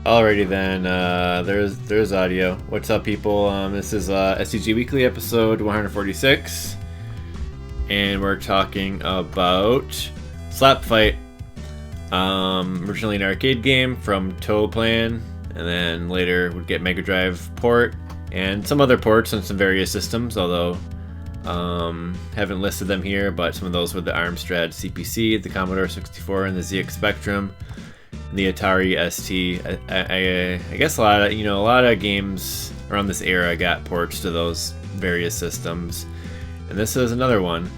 Alrighty then, there's audio. What's up, people? This is STG Weekly episode 146, and we're talking about Slap Fight. Originally an arcade game from Toaplan, and then later would get Mega Drive port, and some other ports on some various systems, although haven't listed them here, but some of those were the Amstrad CPC, the Commodore 64, and the ZX Spectrum. The Atari ST. I guess a lot of games around this era got ports to those various systems, and this is another one.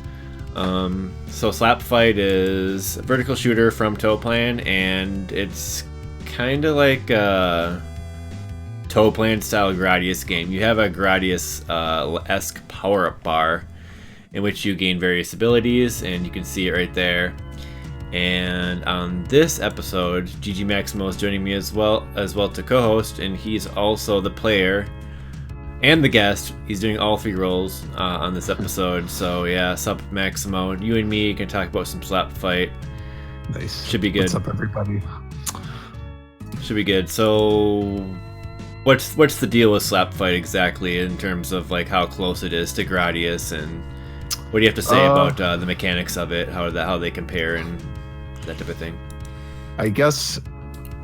So Slap Fight is a vertical shooter from Toaplan, and it's kind of like a Toaplan style Gradius game. You have a Gradius-esque power-up bar in which you gain various abilities, and you can see it right there. And on this episode, ggmaximo is joining me as well to co-host, and he's also the player and the guest. He's doing all three roles on this episode. So yeah, sup Maximo, you and me can talk about some Slap Fight. Nice. Should be good. What's up, everybody? Should be good. So what's the deal with Slap Fight exactly in terms of like how close it is to Gradius, and what do you have to say about the mechanics of it, how they compare and that type of thing? I guess,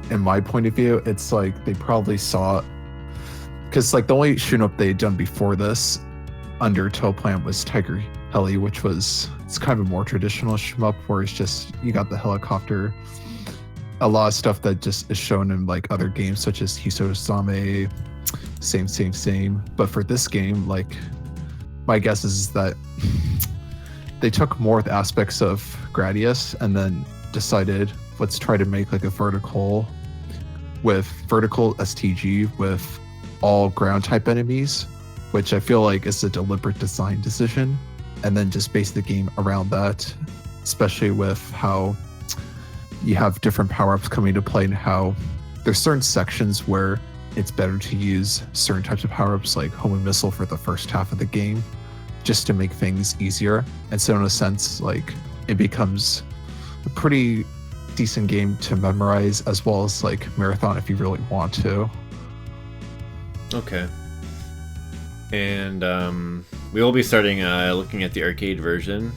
in my point of view, it's like they probably saw, because like the only shoot 'em up they had done before this under Toaplan was Tiger Heli, which it's kind of a more traditional shoot 'em up where it's just you got the helicopter, a lot of stuff that just is shown in like other games such as Hisosame, same. But for this game, like my guess is that they took more of the aspects of Gradius and then decided, let's try to make like a vertical STG with all ground type enemies, which I feel like is a deliberate design decision, and then just base the game around that, especially with how you have different power-ups coming into play and how there's certain sections where it's better to use certain types of power-ups like homing missile for the first half of the game just to make things easier. And so in a sense, like it becomes a pretty decent game to memorize as well as like marathon if you really want to. Okay. And we will be starting looking at the arcade version,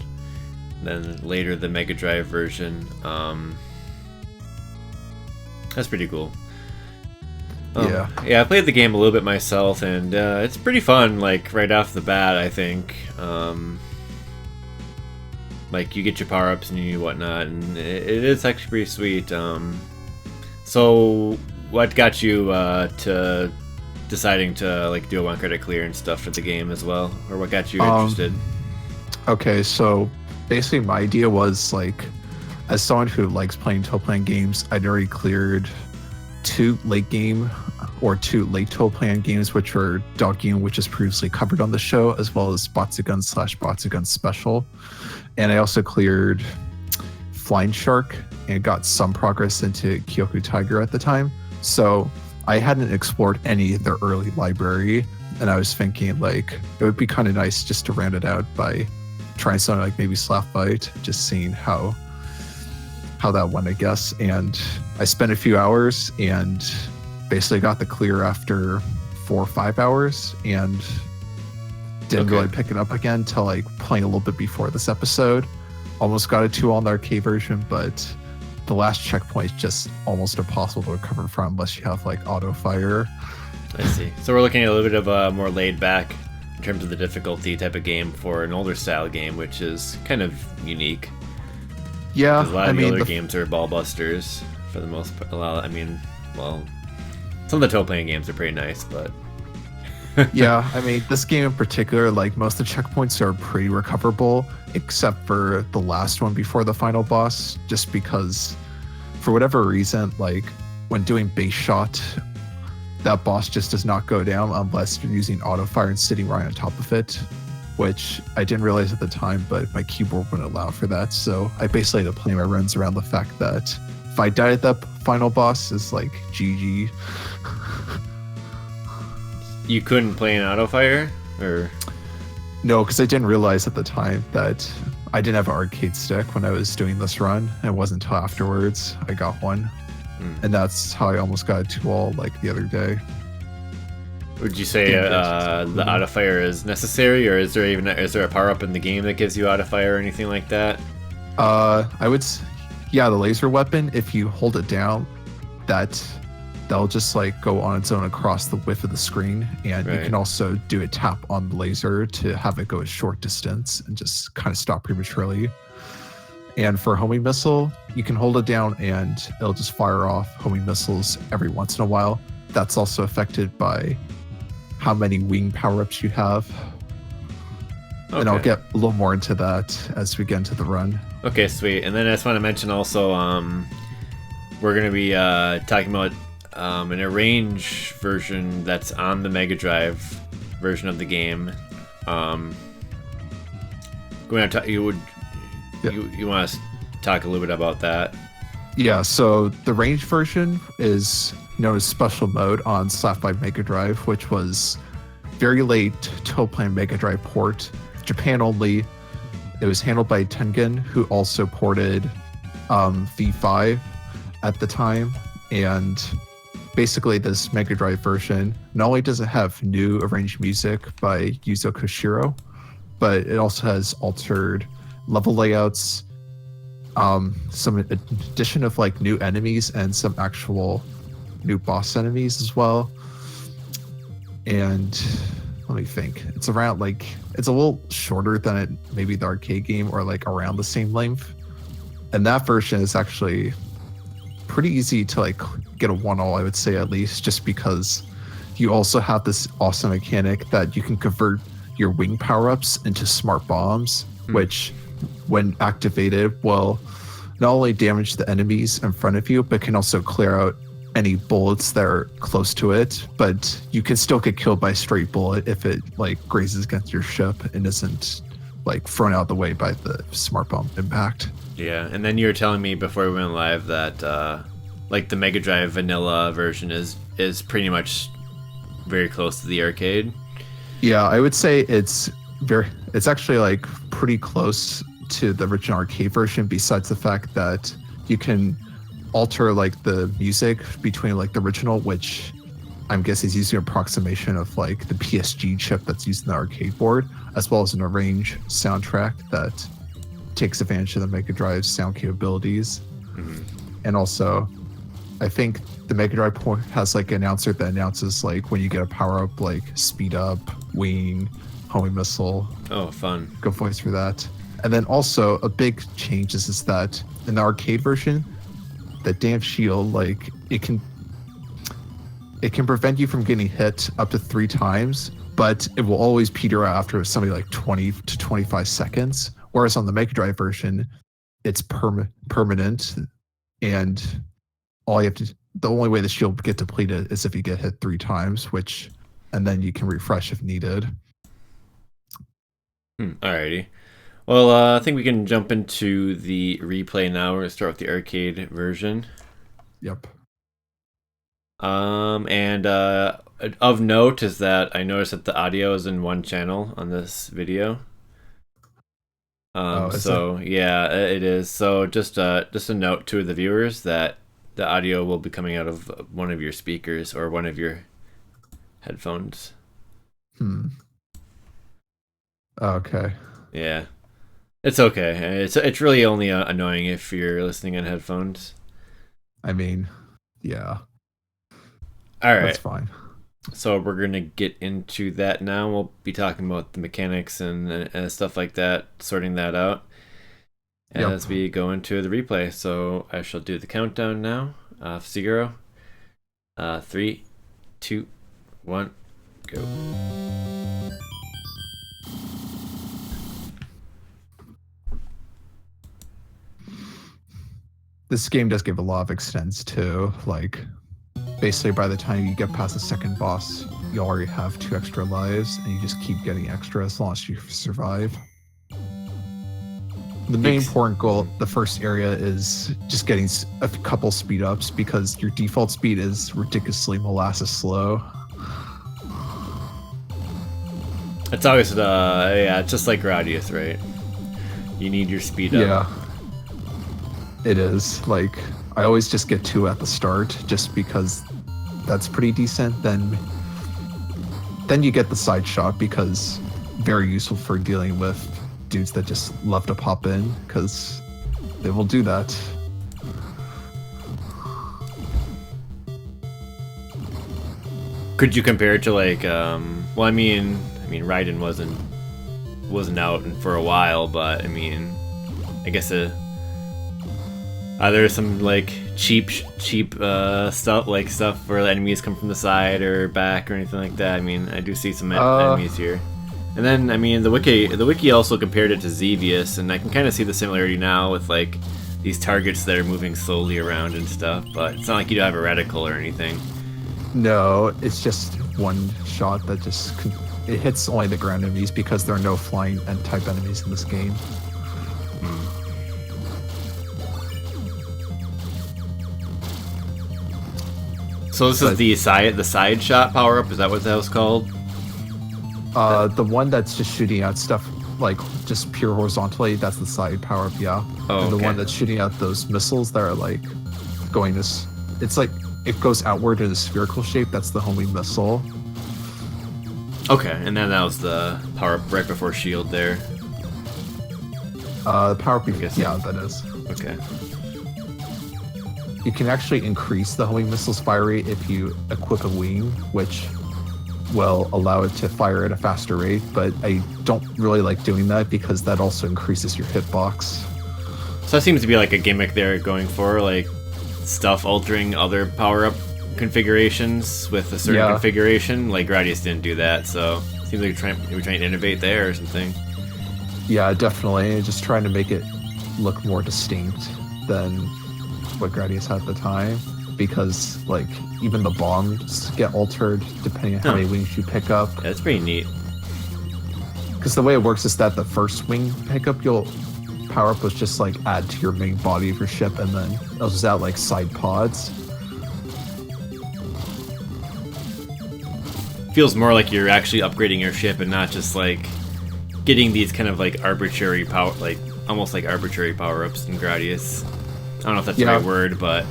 then later the Mega Drive version. That's pretty cool. Yeah, I played the game a little bit myself, and it's pretty fun, like, right off the bat, I think. Like, you get your power-ups and you whatnot, and it is actually pretty sweet. So, what got you to deciding to, like, do a one-credit clear and stuff for the game as well? Or what got you interested? Okay, so, basically my idea was, like, as someone who likes playing Toaplan games, I'd already cleared two late Toaplan games, which were Doggyun, which is previously covered on the show, as well as Batsugun Special. And I also cleared Flying Shark and got some progress into Kyoku Tiger at the time. So I hadn't explored any of their early library, and I was thinking like it would be kind of nice just to round it out by trying something like maybe Slap Fight, just seeing how that went, I guess. And I spent a few hours and basically got the clear after 4 or 5 hours and didn't really pick it up again till like playing a little bit before this episode. Almost got it 2 on the arcade version, but the last checkpoint is just almost impossible to recover from unless you have like auto fire. I see. So we're looking at a little bit of a more laid back in terms of the difficulty type of game for an older style game, which is kind of unique. Yeah, a lot of the other games are ball busters for the most part. Some of the Toaplan games are pretty nice, but yeah, I mean, this game in particular, like most of the checkpoints are pretty recoverable, except for the last one before the final boss, just because for whatever reason, like when doing base shot, that boss just does not go down unless you're using auto fire and sitting right on top of it, which I didn't realize at the time, but my keyboard wouldn't allow for that. So I basically had to play my runs around the fact that if I died at that final boss, it's like GG. You couldn't play an auto fire, or? No, because I didn't realize at the time that I didn't have an arcade stick when I was doing this run. It wasn't until afterwards I got one. And that's how I almost got a 2-all like the other day. Would you say the auto fire is necessary, or is there a power up in the game that gives you auto fire or anything like that? I would, yeah, the laser weapon. If you hold it down, that'll just like go on its own across the width of the screen, and you can also do a tap on the laser to have it go a short distance and just kind of stop prematurely. And for homing missile, you can hold it down and it'll just fire off homing missiles every once in a while. That's also affected by how many wing power-ups you have. Okay. And I'll get a little more into that as we get into the run. Okay, sweet. And then I just want to mention also, we're going to be talking about an arrange version that's on the Mega Drive version of the game. You want to talk a little bit about that? Yeah, so the range version is known as Special Mode on Slapfight Mega Drive, which was very late Toaplan Mega Drive port, Japan only. It was handled by Tengen, who also ported V5 at the time. And basically this Mega Drive version, not only does it have new arranged music by Yuzo Koshiro, but it also has altered level layouts, some addition of like new enemies and some actual new boss enemies as well. And let me think, it's around like, it's a little shorter than maybe the arcade game, or like around the same length. And that version is actually pretty easy to like get a 1-all, I would say, at least, just because you also have this awesome mechanic that you can convert your wing power-ups into smart bombs, which when activated will not only damage the enemies in front of you, but can also clear out any bullets that are close to it. But you can still get killed by a straight bullet if it like grazes against your ship and isn't like thrown out of the way by the smart bomb impact. Yeah, and then you were telling me before we went live that like the Mega Drive vanilla version is pretty much very close to the arcade. Yeah, I would say it's actually like pretty close to the original arcade version, besides the fact that you can alter like the music between like the original, which I'm guessing is using an approximation of like the PSG chip that's used in the arcade board, as well as an arrange soundtrack that takes advantage of the Mega Drive sound capabilities. And also, I think the Mega Drive port has like an announcer that announces like when you get a power up, like speed up, wing, homing missile. Oh, fun. Go voice for that. And then also a big change is that in the arcade version, that damn shield, like it can prevent you from getting hit up to 3 times, but it will always peter out after something like 20 to 25 seconds. Whereas on the Mega Drive version, it's permanent, and the only way the shield get depleted is if you get hit 3 times, and then you can refresh if needed. Alrighty. Well, I think we can jump into the replay now. We're going to start with the arcade version. Yep. And of note is that I noticed that the audio is in one channel on this video. Yeah, it is. So just a note to the viewers that the audio will be coming out of one of your speakers or one of your headphones. Okay. Yeah. It's okay. It's really only annoying if you're listening on headphones. I mean, yeah. All right. That's fine. So we're going to get into that now. We'll be talking about the mechanics and stuff like that, sorting that out as we go into the replay. So I shall do the countdown now. 0, 3, 2, 1, go. This game does give a lot of extents too. Like, basically by the time you get past the second boss, you already have 2 extra lives, and you just keep getting extra as long as you survive. The main important goal, the first area, is just getting a couple speed ups, because your default speed is ridiculously molasses slow. It's always it's just like Gradius, right? You need your speed up. Yeah. It is. Like, I always just get 2 at the start, just because that's pretty decent. Then you get the side shot, because very useful for dealing with dudes that just love to pop in, because they will do that. Could you compare it to like, well, I mean, Raiden wasn't out for a while, but I mean, I guess are there some like cheap stuff, like stuff where the enemies come from the side or back or anything like that? I mean, I do see some enemies here. And then, I mean, the wiki also compared it to Xevious, and I can kind of see the similarity now with like these targets that are moving slowly around and stuff. But it's not like you have a reticle or anything. No, it's just one shot that just it hits only the ground enemies, because there are no flying and type enemies in this game. So this is the side shot power up. Is that what that was called? The one that's just shooting out stuff like just pure horizontally, that's the side power up, yeah. Oh, and the okay. one that's shooting out those missiles that are like going this, it's like it goes outward in a spherical shape. That's the homing missile. Okay, and then that was the power up right before shield there. The power up, yeah, that is. Okay. You can actually increase the homing missile's fire rate if you equip a wing, which will allow it to fire at a faster rate, but I don't really like doing that, because that also increases your hitbox. So that seems to be like a gimmick they're going for, like stuff altering other power-up configurations with a certain configuration. Like Gradius didn't do that, so it seems like you're trying to innovate there or something. Yeah, definitely. Just trying to make it look more distinct than what Gradius had at the time, because like even the bombs get altered depending on how many wings you pick up. Yeah, that's pretty neat. Because the way it works is that the first wing pickup you'll power up was just like add to your main body of your ship, and then it'll just add like side pods. Feels more like you're actually upgrading your ship and not just like getting these kind of like arbitrary power, like almost like arbitrary power-ups in Gradius. I don't know if that's the right word, but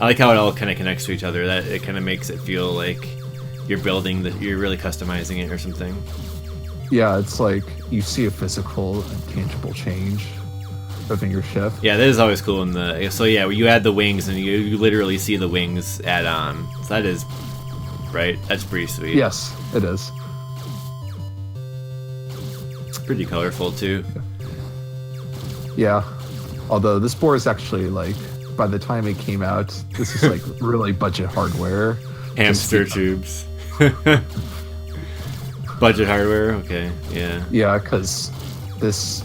I like how it all kind of connects to each other. That it kind of makes it feel like you're building you're really customizing it or something. Yeah, it's like you see a physical and tangible change within your ship. Yeah, that is always cool in the. So yeah, you add the wings and you literally see the wings add on. So that is right. That's pretty sweet. Yes, it is. It's pretty colorful too. Yeah, although this board is actually like, by the time it came out, this is like really budget hardware. Hamster tubes. Budget hardware, okay, yeah. Yeah, because this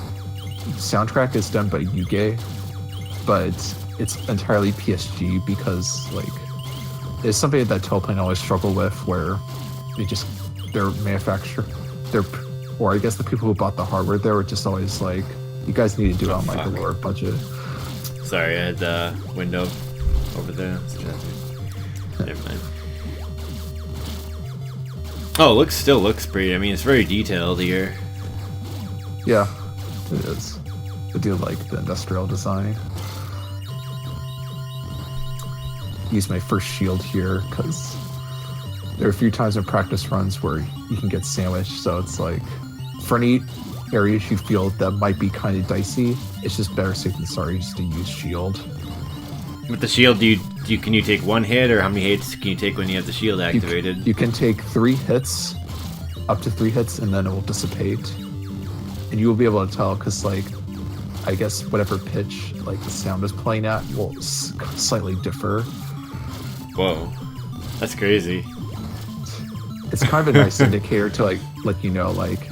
soundtrack is done by Yuge, but it's entirely PSG, because like it's something that Toaplan always struggled with, where their manufacturer, or I guess the people who bought the hardware, they were just always like, you guys need to do it on like a lower budget. Sorry, I had the window over there. Never mind. Oh, it still looks pretty. I mean, it's very detailed here. Yeah, it is. I do like the industrial design. Use my first shield here because there are a few times in practice runs where you can get sandwiched. So it's like, for any areas you feel that might be kind of dicey, it's just better safe than sorry just to use shield. With the shield, can you take one hit, or how many hits can you take when you have the shield activated? You can take 3 hits, up to 3 hits, and then it will dissipate. And you will be able to tell, because like, I guess whatever pitch like the sound is playing at will slightly differ. Whoa, that's crazy. It's kind of a nice indicator to like let you know like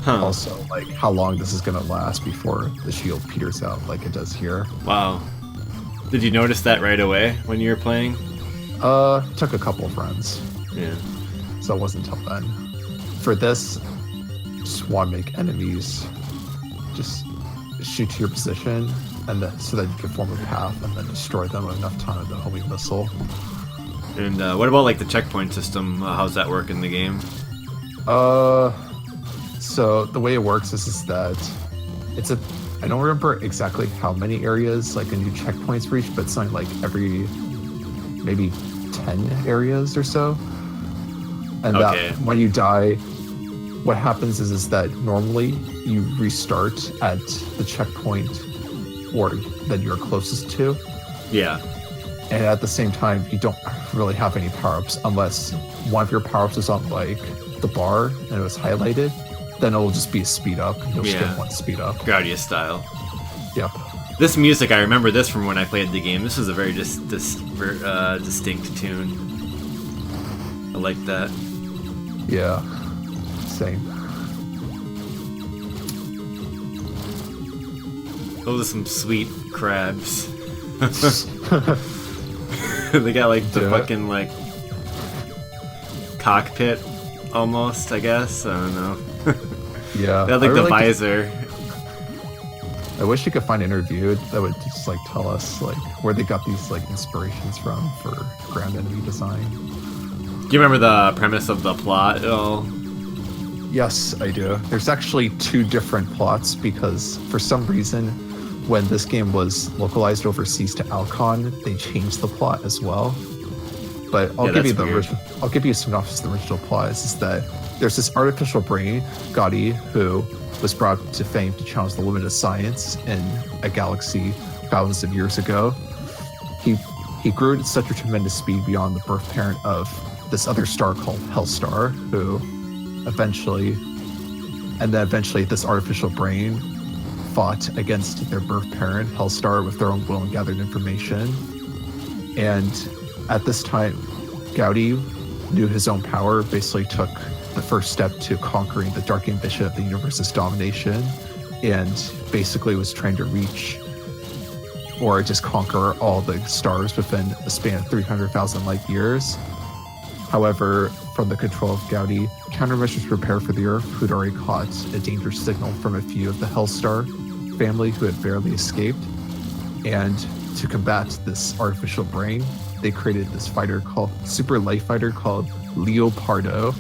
also like how long this is gonna last before the shield peters out like it does here. Wow. Did you notice that right away when you were playing? Took a couple of runs. Yeah. So it wasn't until then. For this, just want to make enemies just shoot to your position, and then so that you can form a path and then destroy them with enough time of the homing missile. And what about like the checkpoint system? How's that work in the game? So the way it works is that it's I don't remember exactly how many areas like a new checkpoint's reached, but something like every maybe 10 areas or so. And Okay. that when you die, what happens is that normally you restart at the checkpoint or that you're closest to. Yeah. And at the same time, you don't really have any power-ups unless one of your power-ups is on like the bar and it was highlighted. Then it'll just be a speed up. You'll just get one speed up. Gradius style. Yep. This music, I remember this from when I played the game. This was a very distinct tune. I like that. Yeah. Same. Those are some sweet crabs. They got like the fucking like cockpit almost, I guess. I don't know. Yeah. They had like the visor. I wish you could find an interview that would just like tell us like where they got these like inspirations from for ground enemy design. Do you remember the premise of the plot at all? Yes, I do. There's actually two different plots because for some reason when this game was localized overseas to Alcon, they changed the plot as well. But I'll give you I'll give you a synopsis of the original plot. Is that there's this artificial brain, Gotti, who was brought to fame to challenge the limit of science in a galaxy thousands of years ago. He grew at such a tremendous speed beyond the birth parent of this other star called Hellstar, who eventually this artificial brain fought against their birth parent, Hellstar, with their own will and gathered information. And at this time, Gotti knew his own power, basically took the first step to conquering the dark ambition of the universe's domination, and basically was trying to reach or just conquer all the stars within a span of 300,000 light years. However, from the control of Gotti, countermeasures were prepared for the Earth, who'd already caught a dangerous signal from a few of the Hellstar family who had barely escaped. And to combat this artificial brain, they created this super light fighter called Leopardo.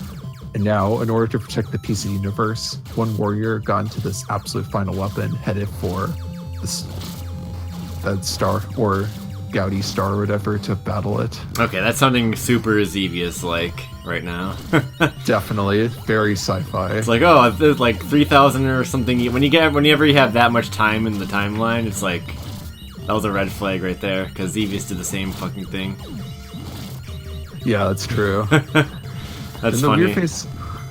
And now, in order to protect the peace of the universe, one warrior got into this absolute final weapon headed for that star, or Gotti star or whatever, to battle it. Okay, that's sounding super Xevious-like right now. Definitely. Very sci-fi. It's like, oh, it's like 3,000 or something. Whenever you have that much time in the timeline, it's like, that was a red flag right there, because Xevious did the same fucking thing. Yeah, that's true. That's and funny. The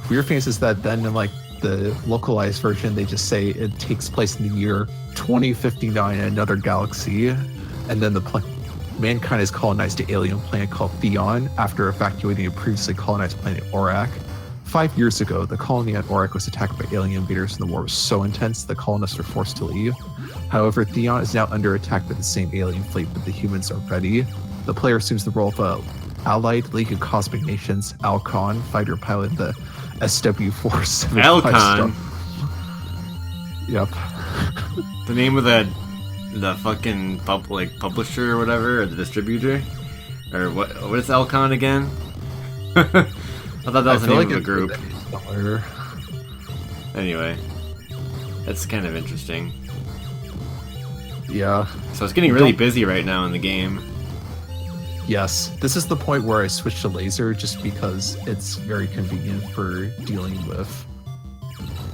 weird thing is that then in like the localized version, they just say it takes place in the year 2059 in another galaxy, and then mankind is colonized an alien planet called Theon after evacuating a previously colonized planet Aurak. 5 years ago, the colony at Aurak was attacked by alien invaders, and the war was so intense the colonists were forced to leave. However, Theon is now under attack by the same alien fleet, but the humans are ready. The player assumes the role of a Allied League of Cosmic Nations Alcon fighter pilot, the SW-475 Alcon? Yep. The name of the fucking publisher or whatever, or the distributor? Or what is Alcon again? I thought that was the name of a group. Anyway, that's kind of interesting. Yeah. So it's getting really busy right now in the game. Yes, this is the point where I switched to laser just because it's very convenient for dealing with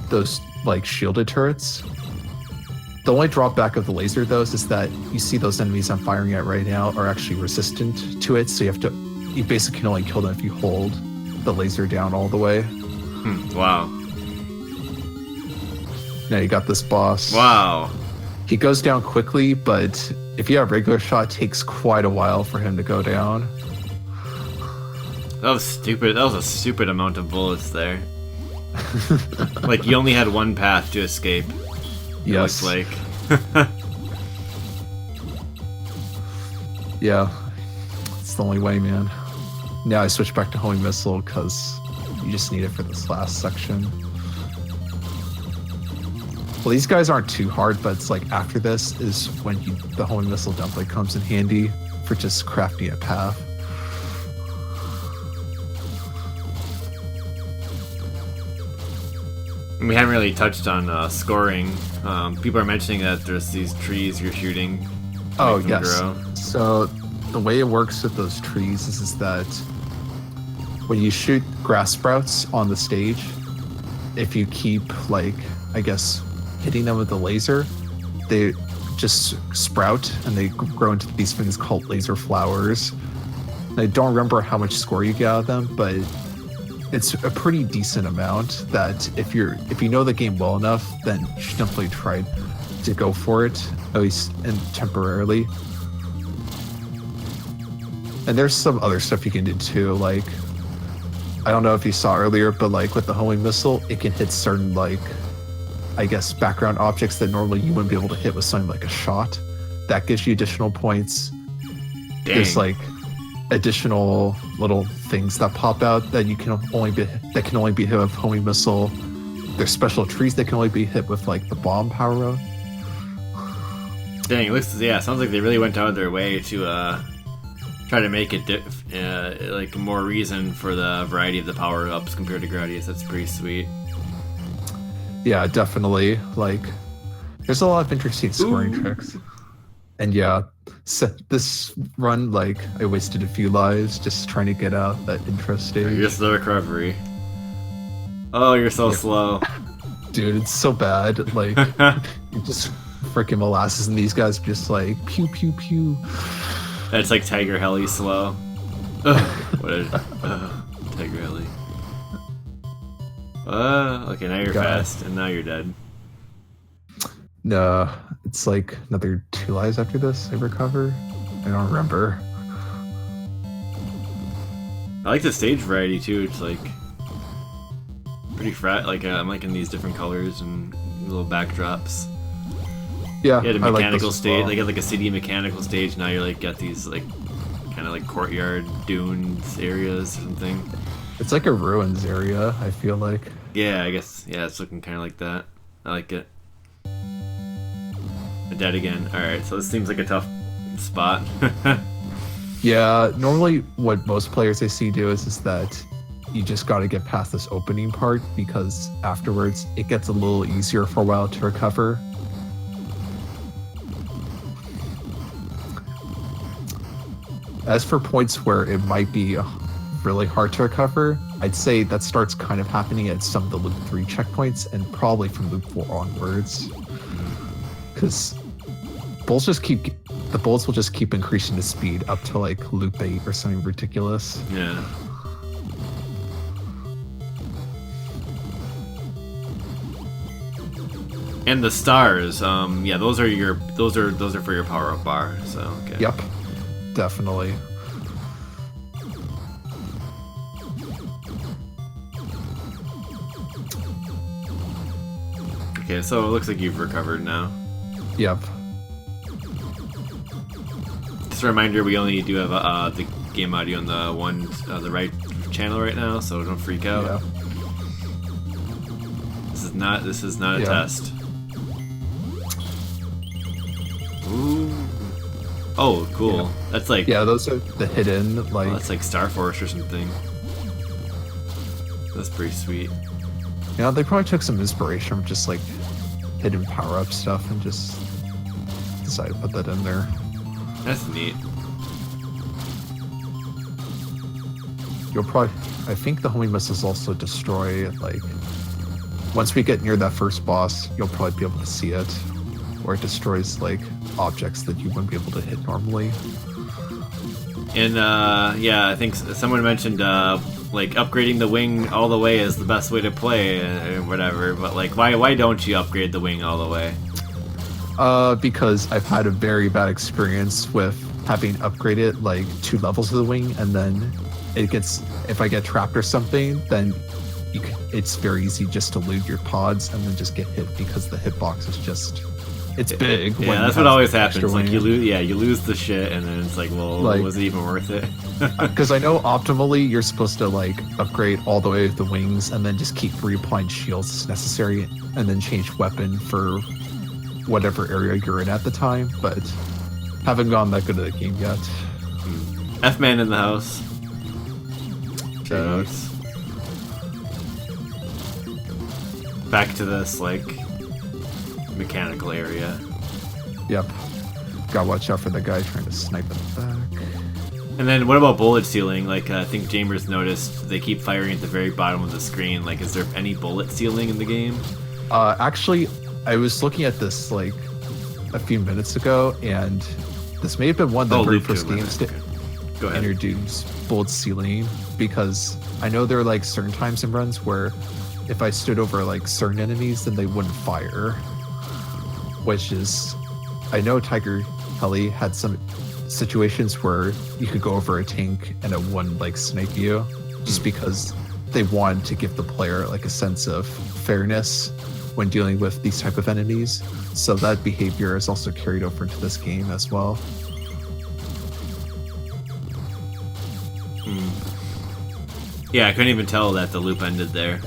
those like shielded turrets. The only drawback of the laser though is that you see those enemies I'm firing at right now are actually resistant to it, so you basically can only kill them if you hold the laser down all the way. Wow. Now you got this boss. Wow. He goes down quickly, but if you have regular shot, it takes quite a while for him to go down. That was stupid. That was a stupid amount of bullets there. Like, you only had one path to escape. Yes. Like. Yeah. It's the only way, man. Now I switch back to homing missile because you just need it for this last section. Well, these guys aren't too hard, but it's like after this is when the homing missile definitely comes in handy for just crafting a path. We haven't really touched on scoring. People are mentioning that there's these trees you're shooting. Oh, yes. Grow. So the way it works with those trees is that when you shoot grass sprouts on the stage, if you keep, like, I guess, hitting them with the laser, they just sprout and they grow into these things called laser flowers. I don't remember how much score you get out of them, but it's a pretty decent amount that if you know the game well enough, then you should definitely try to go for it, at least temporarily. And there's some other stuff you can do too, like, I don't know if you saw earlier, but like with the homing missile, it can hit certain, like, I guess, background objects that normally you wouldn't be able to hit with something like a shot. That gives you additional points. Dang. There's like additional little things that pop out that can only be hit with homing missile. There's special trees that can only be hit with like the bomb power up. Dang, it looks, yeah, sounds like they really went out of their way to try to make it like more reason for the variety of the power ups compared to Gradius. That's pretty sweet. Yeah, definitely. Like, there's a lot of interesting scoring tricks. And yeah, so this run, like, I wasted a few lives just trying to get out that intro stage. You're slow recovery. Oh, you're so slow. Dude, it's so bad. Like, you just freaking molasses, and these guys just like pew pew pew. That's like Tiger Heli slow. Tiger Heli. Okay, now you're fast, and now you're dead. No, it's like another 2 lives after this I recover. I don't remember. I like the stage variety too. It's like pretty frat. Like I'm liking these different colors and little backdrops. Yeah, you had a mechanical stage, like a city mechanical stage. Now you're like got these like kind of like courtyard dunes areas or something. It's like a ruins area, I feel like. Yeah, I guess. Yeah, it's looking kind of like that. I like it. I'm dead again. Alright, so this seems like a tough spot. Yeah, normally what most players I see do is that you just got to get past this opening part, because afterwards it gets a little easier for a while to recover. As for points where it might be really hard to recover, I'd say that starts kind of happening at some of the Loop 3 checkpoints and probably from Loop 4 onwards. Because the bullets will just keep increasing the speed up to like Loop 8 or something ridiculous. Yeah. And the stars, yeah, those are for your power-up bar, so okay. Yep. Definitely. Okay, so it looks like you've recovered now. Yep. Just a reminder, we only do have the game audio on the right channel right now, so don't freak out. Yeah. This is not a test. Ooh. Oh, cool. Yeah. That's like... Yeah, those are the hidden, like... Oh, that's like Star Force or something. That's pretty sweet. Yeah, they probably took some inspiration from just, like, hidden power-up stuff and just decided to put that in there. That's neat. You'll probably... I think the homing missiles also destroy, like... Once we get near that first boss, you'll probably be able to see it. Or it destroys, like, objects that you wouldn't be able to hit normally. And, yeah, I think someone mentioned, like, upgrading the wing all the way is the best way to play, or whatever, but, like, why don't you upgrade the wing all the way? Because I've had a very bad experience with having upgraded, like, 2 levels of the wing, and then it gets... If I get trapped or something, then it's very easy just to loot your pods and then just get hit because the hitbox is just... It's big. Yeah, that's what always happens. Like you lose the shit, and then it's like, well, like, was it even worth it? Because I know optimally you're supposed to like upgrade all the way with the wings, and then just keep reapplying shields as necessary, and then change weapon for whatever area you're in at the time. But haven't gone that good at the game yet. F-Man in the house. Shoutouts. Back to this, like, mechanical area. Yep. Gotta watch out for the guy trying to snipe in the back. And then what about bullet sealing? Like, I think Jamers noticed they keep firing at the very bottom of the screen. Like, is there any bullet sealing in the game? Actually, I was looking at this, like, a few minutes ago, and this may have been one of the very first games to introduce bullet sealing, because I know there are, like, certain times in runs where if I stood over, like, certain enemies, then they wouldn't fire. Which is... I know Tiger Heli had some situations where you could go over a tank and it wouldn't, like, snipe you, just because they wanted to give the player, like, a sense of fairness when dealing with these type of enemies. So that behavior is also carried over into this game as well. Yeah, I couldn't even tell that the loop ended there.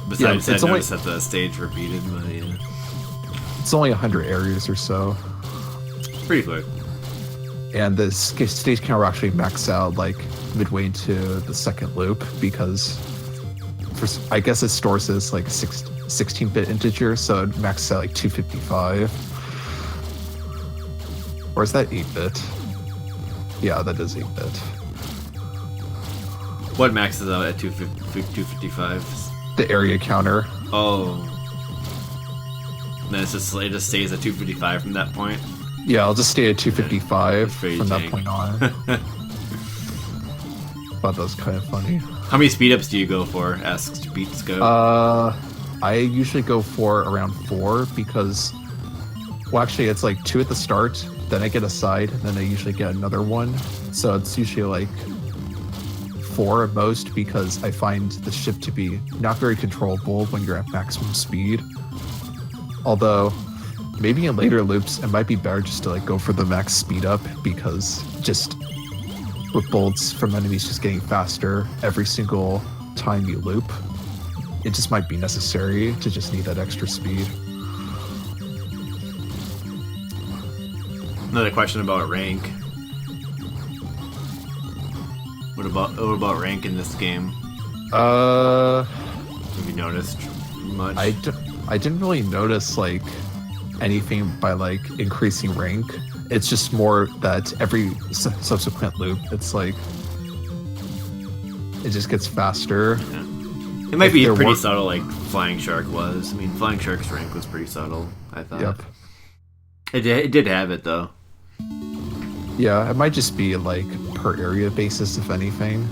Besides, I noticed that the stage repeated, but yeah. It's only 100 areas or so. Pretty quick. And the stage count will actually max out, like, midway into the second loop, because I guess it stores as, like, 16-bit integer, so it maxes out, like, 255. Or is that 8-bit? Yeah, that is 8-bit. What maxes out at 255? The area counter. Oh. And then it just stays at 255 from that point? Yeah, I'll just stay at 255 from that point on. Thought that was kind of funny. How many speed ups do you go for? Asks Beats Go. I usually go for around 4 because, well, actually it's like 2 at the start, then I get a side, and then I usually get another one. So it's usually like 4 at most, because I find the ship to be not very controllable when you're at maximum speed. Although, maybe in later loops, it might be better just to, like, go for the max speed up, because just with bullets from enemies just getting faster every single time you loop, it just might be necessary to just need that extra speed. Another question about rank. What about rank in this game? Have you noticed much? I didn't really notice, like, anything by, like, increasing rank. It's just more that every subsequent loop, it's like it just gets faster. Yeah. It might be pretty subtle, like Flying Shark was. I mean, Flying Shark's rank was pretty subtle, I thought. Yep. It did have it, though. Yeah, it might just be, like, per area basis, if anything.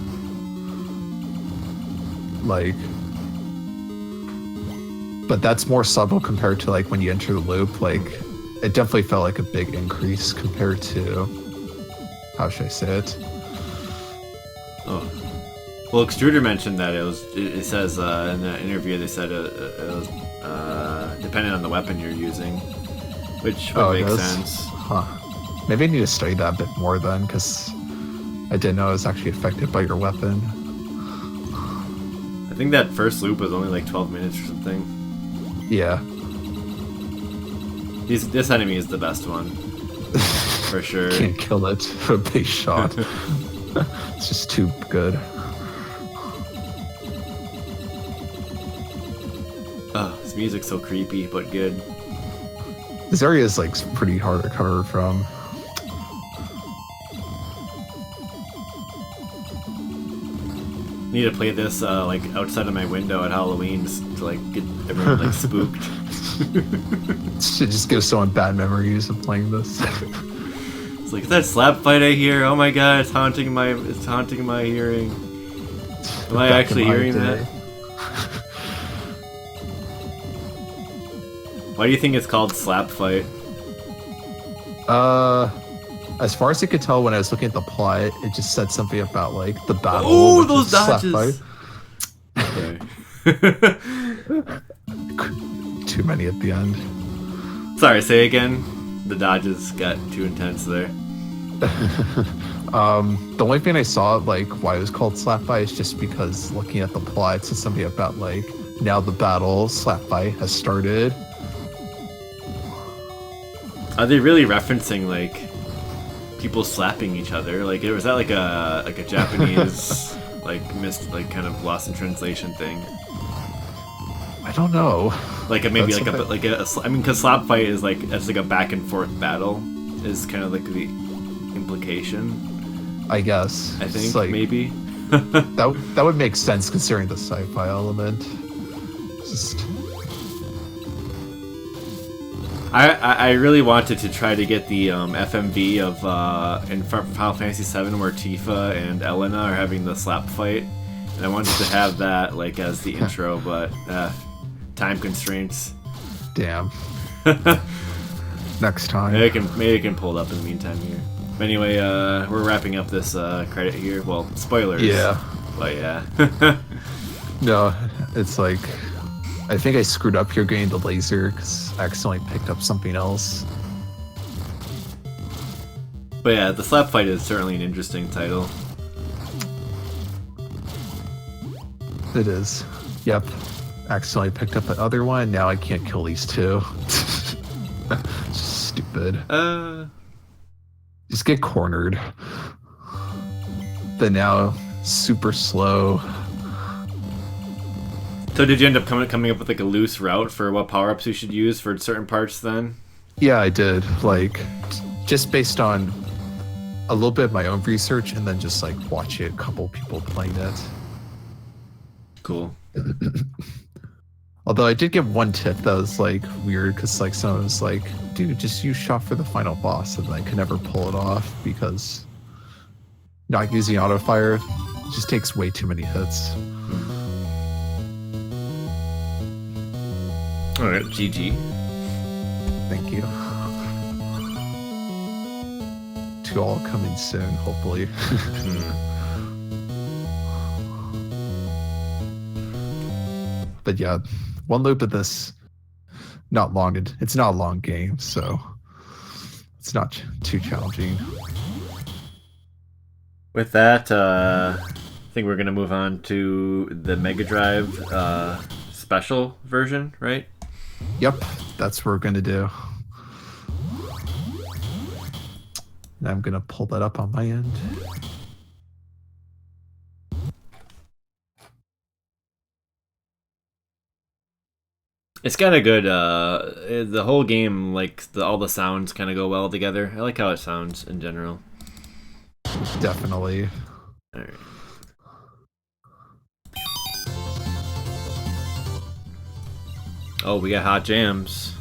Like, but that's more subtle compared to, like, when you enter the loop. Like, it definitely felt like a big increase compared to, how should I say it? Oh. Well, Extruder mentioned that it says in the interview, they said it was dependent on the weapon you're using, which would make sense. Huh. Maybe I need to study that a bit more then, because I didn't know it was actually affected by your weapon. I think that first loop was only like 12 minutes or something. Yeah. This enemy is the best one. For sure. Can't kill it for a big shot. It's just too good. Oh, this music's so creepy, but good. This area is, like, pretty hard to recover from. Need to play this like outside of my window at Halloween just to, like, get everyone, like, spooked. Should just give someone bad memories of playing this. It's like, is that slap fight I hear? Oh my god, it's haunting my hearing. Am I actually hearing that? Why do you think it's called slap fight? As far as I could tell when I was looking at the plot, it just said something about, like, the battle. Oh, those dodges! Okay. Too many at the end. Sorry, say again. The dodges got too intense there. The only thing I saw, like, why it was called slap by is just because looking at the plot, it said something about, like, now the battle, slap by, has started. Are they really referencing, like, people slapping each other? Like, was that like a Japanese like kind of lost in translation thing? I don't know. Like maybe That's like a I mean, because slap fight is like it's like a back and forth battle is kind of like the implication. I guess. I think like, maybe that would make sense considering the sci-fi element. Just I really wanted to try to get the FMV of in Final Fantasy VII where Tifa and Elena are having the slap fight, and I wanted to have that like as the intro, but time constraints. Damn. Next time. Maybe I can pull it up in the meantime here. But anyway, we're wrapping up this credit here. Well, spoilers. Yeah. But yeah. No, it's like I think I screwed up here getting the laser because I accidentally picked up something else. But yeah, the slap fight is certainly an interesting title. It is. Yep. Accidentally picked up the other one. Now I can't kill these two. Stupid. Just get cornered. Then now super slow. So did you end up coming up with like a loose route for what power-ups you should use for certain parts then? Yeah, I did. Like, just based on a little bit of my own research and then just like watching a couple people playing it. Cool. Although I did get one tip that was like weird because like someone was like, dude, just use shot for the final boss, and I could never pull it off because not using auto fire just takes way too many hits. Alright, GG. Thank you. To all coming soon, hopefully. But yeah, one loop of this, not long. It's not a long game, so it's not too challenging. With that, I think we're gonna move on to the Mega Drive special version, right? Yep, that's what we're gonna do. And I'm gonna pull that up on my end. It's got a good, the whole game, like, all the sounds kind of go well together. I like how it sounds in general. Definitely. Alright. Oh, we got hot jams.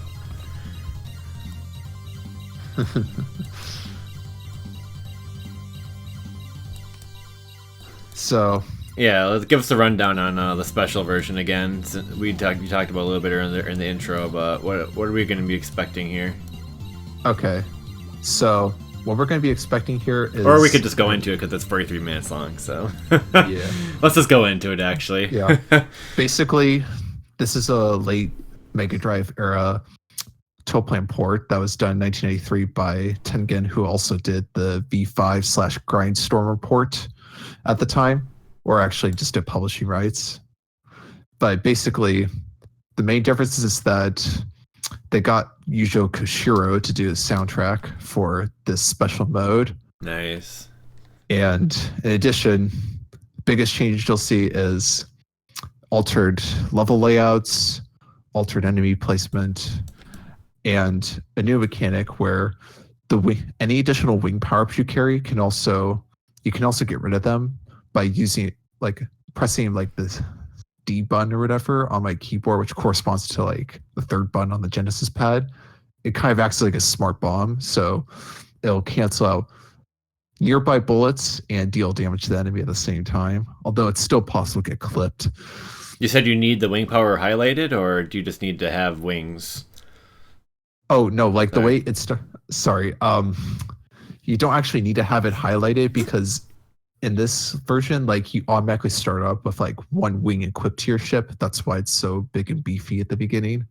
So yeah, let's give us a rundown on the special version again. We talked about a little bit in the intro, but what are we going to be expecting here? Okay, so what we're going to be expecting here is, or we could just go into it because it's 43 minutes long. So yeah, let's just go into it. Actually, yeah. Basically, this is a late Mega Drive era Toaplan port that was done in 1983 by Tengen, who also did the V5/Grindstormer port at the time, or actually just did publishing rights. But basically, the main difference is that they got Yuzo Koshiro to do the soundtrack for this special mode. Nice. And in addition, the biggest change you'll see is altered level layouts, altered enemy placement, and a new mechanic where any additional wing power-ups you carry you can also get rid of them by using like pressing like this D button or whatever on my keyboard, which corresponds to like the third button on the Genesis pad. It kind of acts like a smart bomb, so it'll cancel out nearby bullets and deal damage to the enemy at the same time. Although it's still possible to get clipped. You said you need the wing power highlighted, or do you just need to have wings? Oh no, like the way it's sorry. You don't actually need to have it highlighted because in this version, like you automatically start up with like one wing equipped to your ship. That's why it's so big and beefy at the beginning.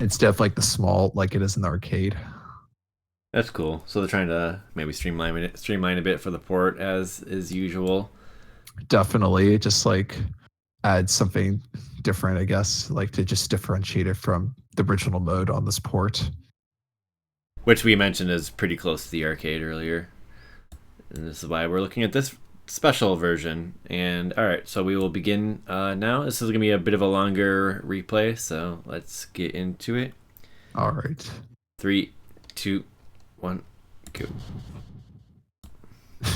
Instead of like the small like it is in the arcade. That's cool. So they're trying to maybe streamline a bit for the port as is usual. Definitely, just like add something different, I guess, like to just differentiate it from the original mode on this port. Which we mentioned is pretty close to the arcade earlier. And this is why we're looking at this special version. And alright, so we will begin now. This is going to be a bit of a longer replay, so let's get into it. Alright. 3, 2, 1, go.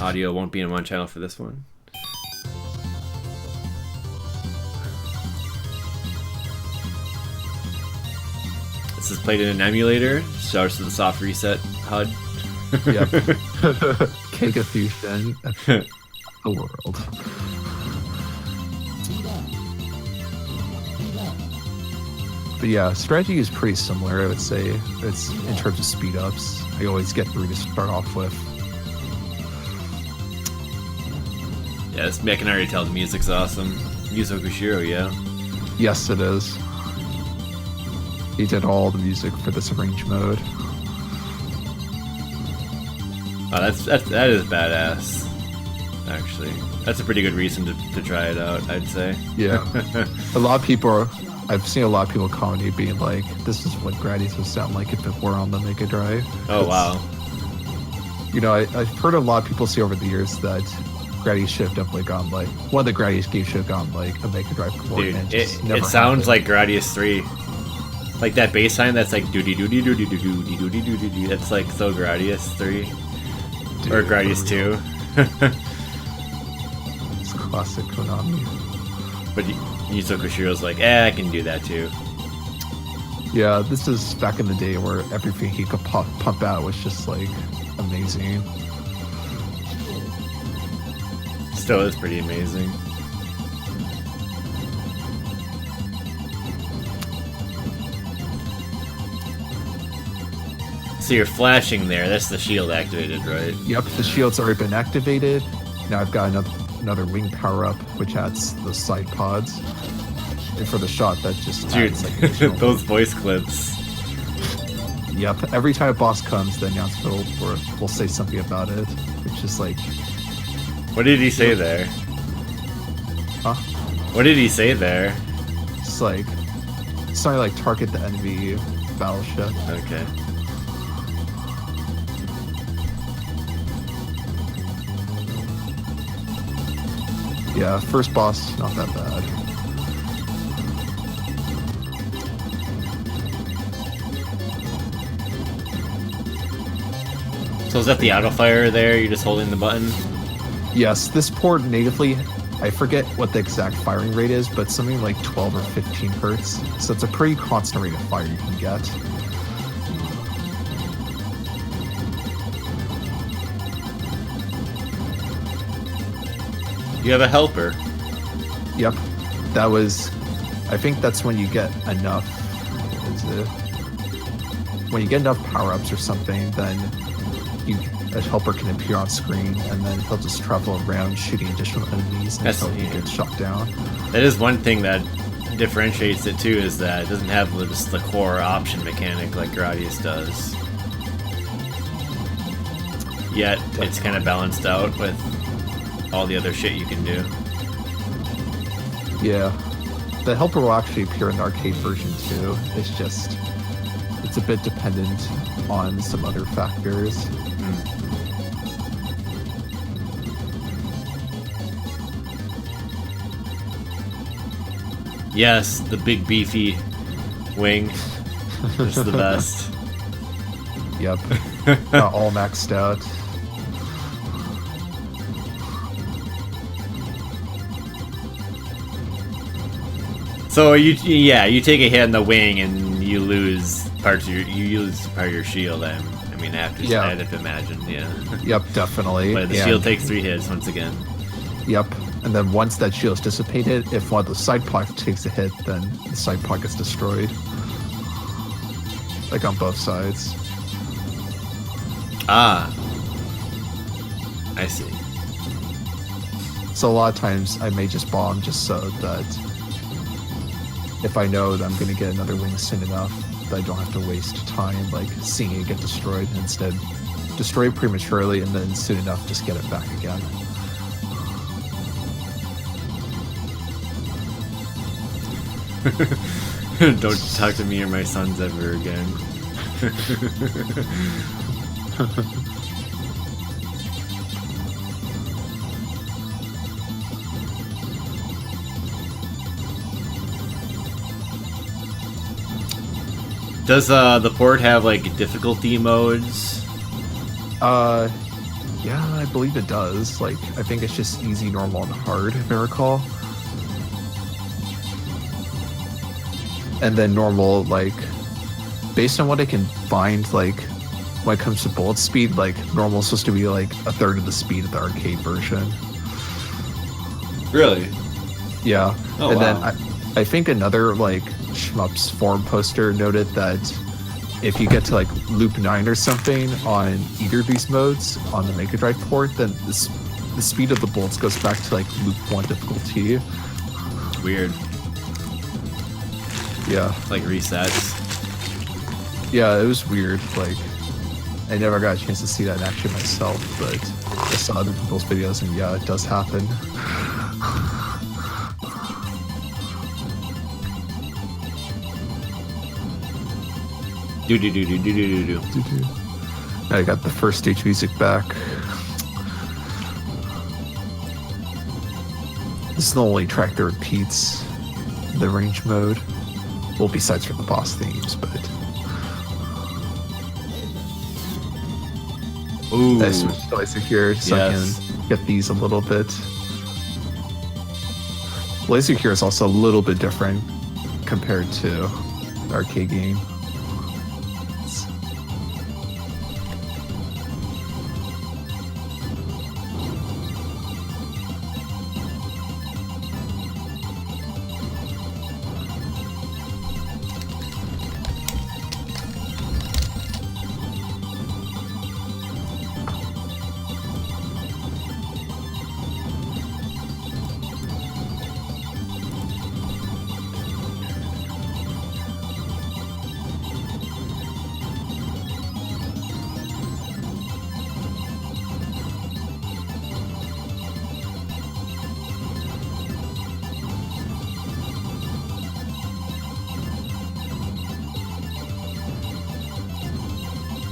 Audio won't be in one channel for this one. This is played in an emulator. Starts with the soft reset HUD. Yep. Kega Fusion. The world. But yeah, strategy is pretty similar, I would say. It's in terms of speed ups. I always get Brute to start off with. Yeah, I can already tell the music's awesome. Yuzo Koshiro, yeah. Yes, it is. He did all the music for this arrange mode. Oh, that is badass. Actually, that's a pretty good reason to try it out, I'd say. Yeah, a lot of people I've seen a lot of people commenting being like, "This is what Gradius would sound like if it were on the Mega Drive." Oh wow. You know, I've heard a lot of people say over the years that Gradius should have definitely gone like one of the Gradius games should have gone like a Mega Drive port. Dude, and it sounds happened. like Gradius 3. Like that bass line that's like doody doody doody doody doody doody doody doody. That's like so Gradius 3. Dude, or Gradius 2. It's classic Konami. But Yuzo Koshiro's like, I can do that too. Yeah, this is back in the day where everything he could pump out was just like amazing. Still is pretty amazing. So you're flashing there. That's the shield activated, right? Yep, the shield's already been activated. Now I've got another wing power up, which adds the side pods. And for the shot, that just Dude, adds like additional. those voice clips. Yep, every time a boss comes, the announcer will say something about it, which is like. What did he say there? Huh? What did he say there? It's like something like target the enemy battleship. Okay. Yeah, first boss, not that bad. So is that the auto fire there? You're just holding the button? Yes, this port natively, I forget what the exact firing rate is, but something like 12 or 15 hertz. So it's a pretty constant rate of fire you can get. You have a helper. Yep, that was. I think that's when you get enough. What is it? When you get enough power-ups or something, then a helper can appear on screen, and then he'll just travel around shooting additional enemies until he gets shot down. That is one thing that differentiates it too, is that it doesn't have just the core option mechanic like Gradius does. Yet it's kind of balanced out with all the other shit you can do. Yeah, the helper will actually appear in the arcade version too. It's a bit dependent on some other factors. Yes, the big beefy wing is the best. Yep, all maxed out. So you take a hit in the wing and you lose part of your shield. I mean, I'd have to imagine, yeah. Yep, definitely. But the shield takes 3 hits once again. Yep, and then once that shield's dissipated, if one of the side pods takes a hit, then the side pod gets destroyed. Like on both sides. Ah, I see. So a lot of times I may just bomb just so that if I know that I'm going to get another wing soon enough, that I don't have to waste time like seeing it get destroyed, and instead destroy it prematurely and then soon enough just get it back again. Don't talk to me or my sons ever again. Does the port have like difficulty modes? Yeah, I believe it does. Like, I think it's just easy, normal, and hard, if I recall. And then normal, like, based on what I can find, like, when it comes to bullet speed, like, normal is supposed to be like a third of the speed of the arcade version. Really? Yeah. Oh, and wow. then I think another, like, Shmups forum poster noted that if you get to, like, loop 9 or something on either of these modes on the Mega Drive port, then the speed of the bullets goes back to, like, loop 1 difficulty. Weird. Yeah. Like resets. Yeah, it was weird. Like, I never got a chance to see that in action myself, but I saw other people's videos, and yeah, it does happen. Do. I got the first stage music back. This is the only track that repeats the range mode. Well, besides from the boss themes, but Ooh. I switched to laser here so Yes. I can get these a little bit. Laser here is also a little bit different compared to the arcade game.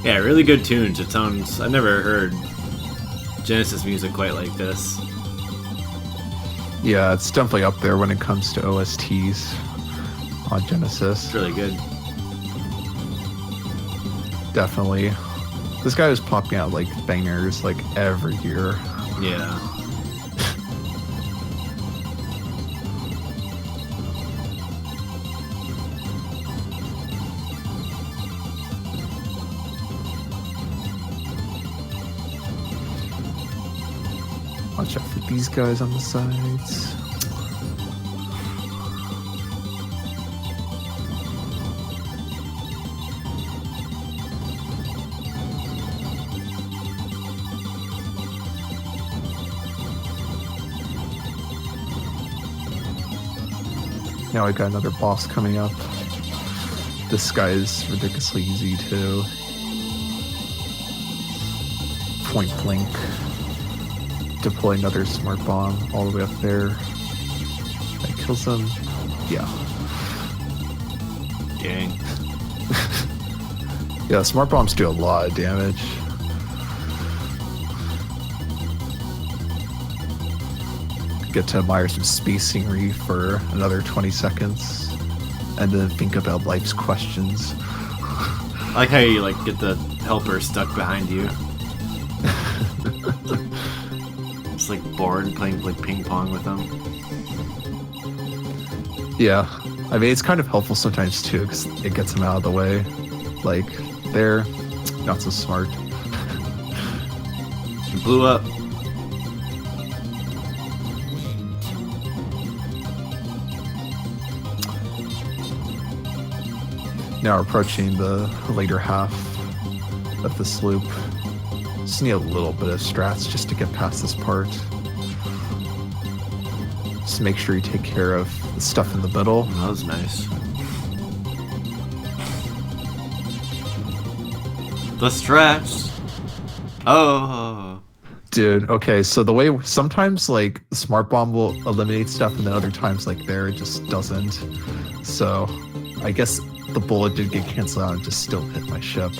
Yeah, really good tunes. It sounds... I've never heard Genesis music quite like this. Yeah, it's definitely up there when it comes to OSTs on Genesis. It's really good. Definitely. This guy was popping out like bangers like every year. Yeah. Watch out for these guys on the sides. Now I got another boss coming up. This guy is ridiculously easy too. Point blank. Deploy another smart bomb all the way up there. That kills him. Yeah. Dang. Yeah, smart bombs do a lot of damage. Get to admire some space scenery for another 20 seconds. And then think about life's questions. I like how you like get the helper stuck behind you. It's like bored playing like ping pong with them. Yeah, I mean, it's kind of helpful sometimes too, because it gets them out of the way. Like, they're not so smart. It blew up. Now we're approaching the later half of this loop. Just need a little bit of strats just to get past this part. Just make sure you take care of the stuff in the middle. Oh, that was nice. The strats. Oh. Dude, okay, so the way sometimes like the smart bomb will eliminate stuff and then other times like there it just doesn't. So I guess the bullet did get canceled out and just still hit my ship.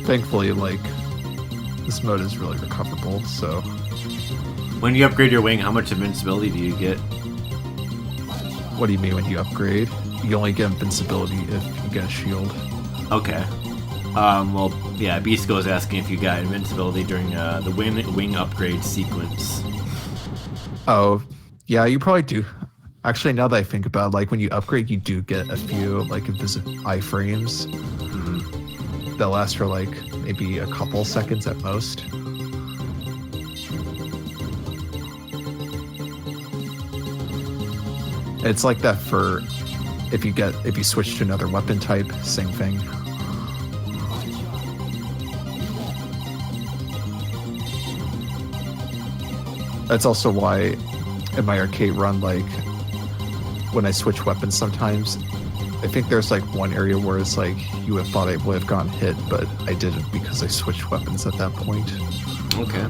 Thankfully, like, this mode is really recoverable, so... When you upgrade your wing, how much invincibility do you get? What do you mean when you upgrade? You only get invincibility if you get a shield. Okay. Well, yeah, Beast Goes asking if you got invincibility during the wing upgrade sequence. Oh, yeah, you probably do. Actually, now that I think about it, like when you upgrade, you do get a few like iframes that last for like maybe a couple seconds at most. It's like that for if you switch to another weapon type, same thing. That's also why in my arcade run, like when I switch weapons sometimes, I think there's like one area where it's like you would have thought I would have gotten hit, but I didn't because I switched weapons at that point. Okay.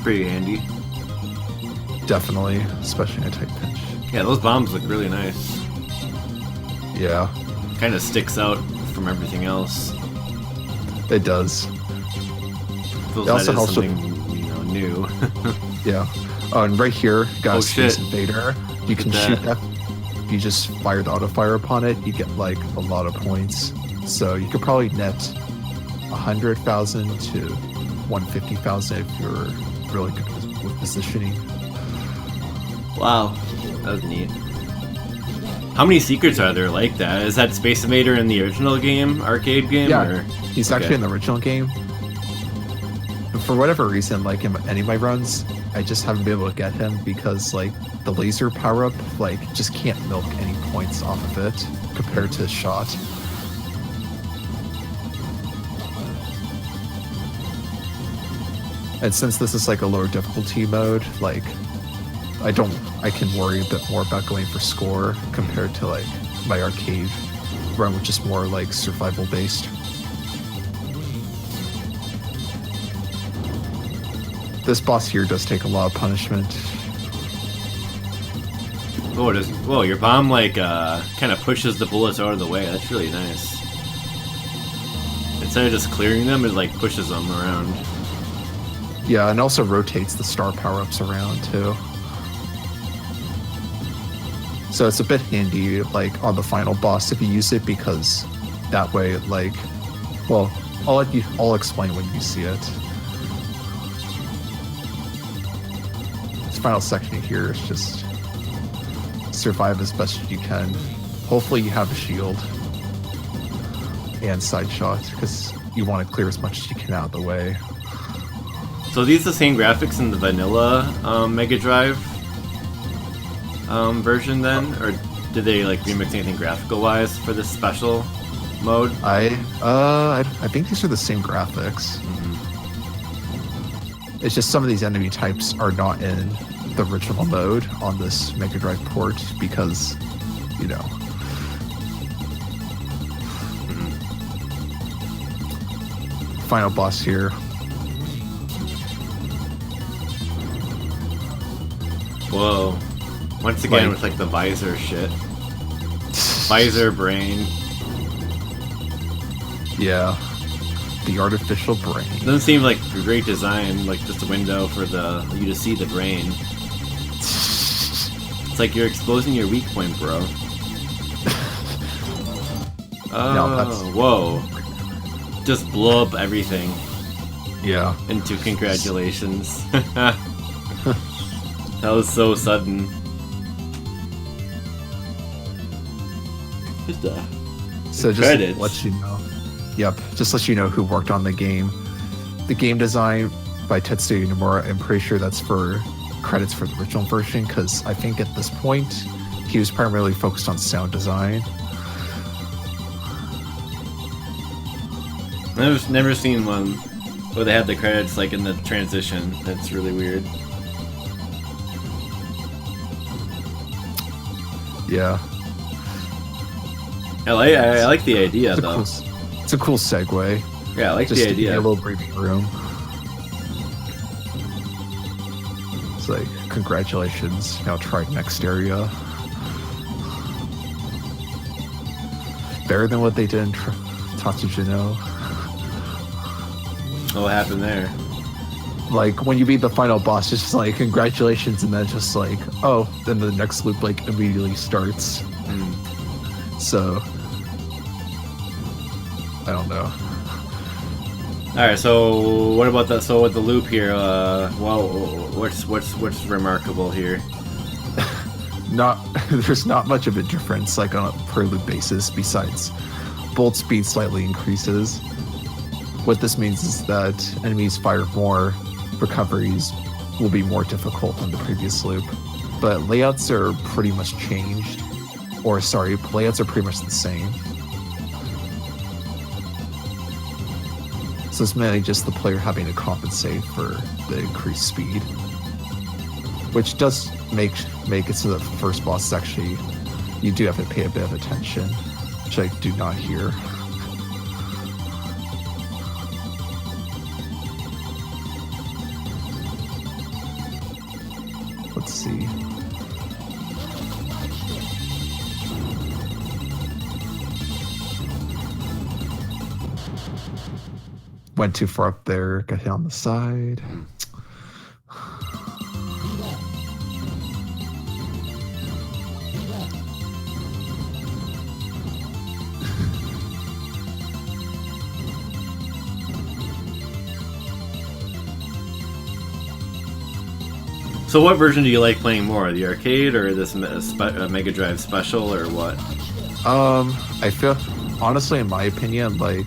Pretty handy. Definitely, especially in a tight pinch. Yeah, those bombs look really nice. Yeah. Kind of sticks out from everything else. It does. Feels It also that is helps something, new. Yeah. Oh, and right here, got a Space shit. Invader. You can shoot that. If you just fire the auto fire upon it, you get like a lot of points. So you could probably net 100,000 to 150,000 if you're really good with positioning. Wow, that was neat. How many secrets are there like that? Is that Space Invader in the original game, arcade game? Yeah, or? he's actually in the original game. But for whatever reason, like in any of my runs, I just haven't been able to get him because like the laser power-up like just can't milk any points off of it compared to shot. And since this is like a lower difficulty mode, like I can worry a bit more about going for score compared to like my arcade run, which is more like survival based. This boss here does take a lot of punishment. Oh, whoa, your bomb like kind of pushes the bullets out of the way. That's really nice. Instead of just clearing them, it like pushes them around. Yeah, and also rotates the star power-ups around too. So it's a bit handy like on the final boss if you use it because that way like, well, I'll explain when you see it. This final section here is just survive as best as you can. Hopefully you have a shield and side shot because you want to clear as much as you can out of the way. So are these the same graphics in the vanilla Mega Drive version then, or did they like remix anything graphical wise for this special mode? I think these are the same graphics. It's just some of these enemy types are not in the original mode on this Mega Drive port because, you know. Final boss here. Whoa. Once again with like the visor shit. Visor brain. Yeah. The artificial brain. Doesn't seem like a great design, like just a window for you to see the brain. It's like you're exposing your weak point, bro. Oh, whoa. Just blow up everything. Yeah. Into congratulations. That was so sudden. So just credits. let you know. Yep, just let you know who worked on the game. The game design by Tetsuya Nomura, I'm pretty sure that's for credits for the original version, because I think at this point, he was primarily focused on sound design. I've never seen one where they have the credits like in the transition. That's really weird. Yeah. I like the idea though. It's a cool segue. Yeah, I like Just the to give you idea. a little breathing room. It's like, congratulations. Now try next area. Better than what they did in Tatsujino. What happened there? Like when you beat the final boss, it's just like congratulations, and then it's just like, oh, then the next loop like immediately starts. So I don't know. All right, so what about that? So with the loop here, well, what's remarkable here? There's not much of a difference like on a per loop basis besides bolt speed slightly increases. What this means is that enemies fire more, recoveries will be more difficult than the previous loop, but layouts are pretty much changed, or sorry, layouts are pretty much the same. So it's mainly just the player having to compensate for the increased speed, which does make it so that the first boss actually, you do have to pay a bit of attention, which I do not hear. Let's see. Went too far up there, got hit on the side. So what version do you like playing more, the arcade or this Mega Drive special, or what? I feel, honestly, in my opinion, like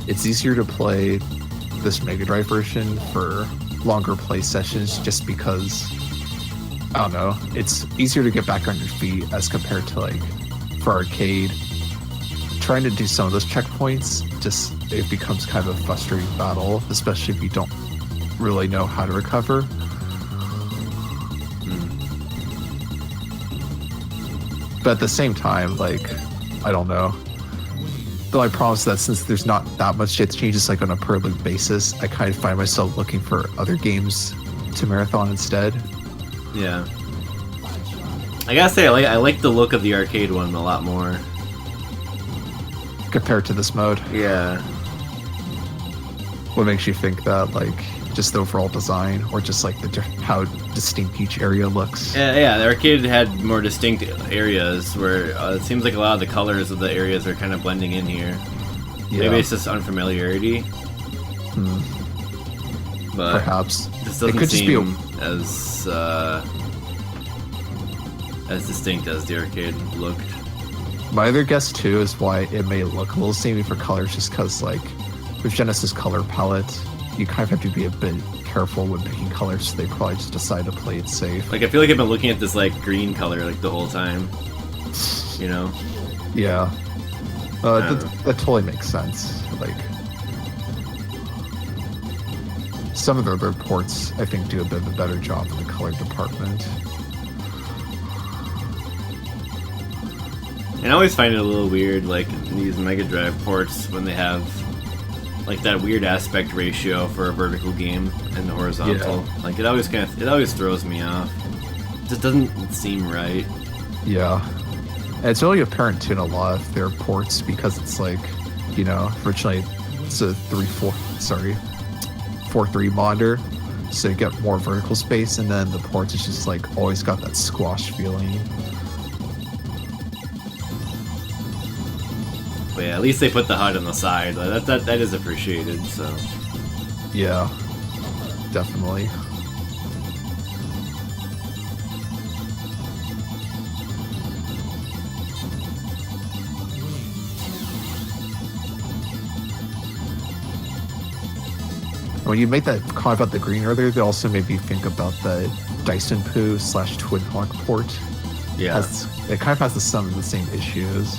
it's easier to play this Mega Drive version for longer play sessions, just because I don't know, it's easier to get back on your feet as compared to like for arcade. Trying to do some of those checkpoints, just it becomes kind of a frustrating battle, especially if you don't really know how to recover. But at the same time, like, I don't know. Though I promise that since there's not that much shit changes like on a per loop basis, I kind of find myself looking for other games to marathon instead. Yeah. I gotta say, I like the look of the arcade one a lot more. Compared to this mode? Yeah. What makes you think that, like, just the overall design, or just like how distinct each area looks? Yeah, the arcade had more distinct areas where it seems like a lot of the colors of the areas are kind of blending in here. Yeah. Maybe it's just unfamiliarity. But perhaps this doesn't seem as distinct as the arcade looked. My other guess too is why it may look a little samey for colors, just because like with Genesis color palette, you kind of have to be a bit careful when picking colors, so they probably just decide to play it safe. Like, I feel like I've been looking at this, like, green color, like, the whole time. You know? Yeah. That totally makes sense. Like, some of the other ports, I think, do a bit of a better job in the color department. And I always find it a little weird, like, these Mega Drive ports, when they have like that weird aspect ratio for a vertical game and the horizontal. Yeah. Like it always throws me off. It just doesn't seem right. Yeah. And it's really apparent too in a lot of their ports, because it's like, you know, originally it's a 4:3 monitor, so you get more vertical space, and then the ports is just like always got that squash feeling. But yeah, at least they put the HUD on the side. That is appreciated. So yeah, definitely. When you made that comment about the green earlier, they also made me think about the Dyson Poo / Twin Hawk port. Yeah, it kind of has some of the same issues.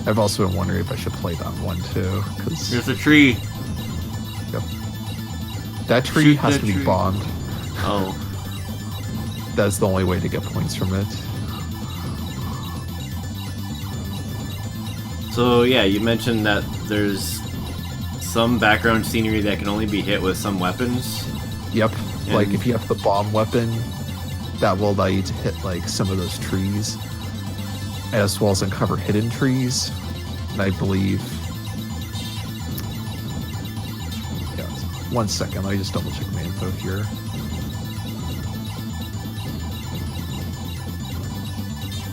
I've also been wondering if I should play that one too. Cause there's a tree. Yep. That tree has to be bombed. Oh. That's the only way to get points from it. So yeah, you mentioned that there's some background scenery that can only be hit with some weapons. Yep. And like if you have the bomb weapon, that will allow you to hit like some of those trees, as well as uncover hidden trees. And I believe 1 second. Let me just double check my info here.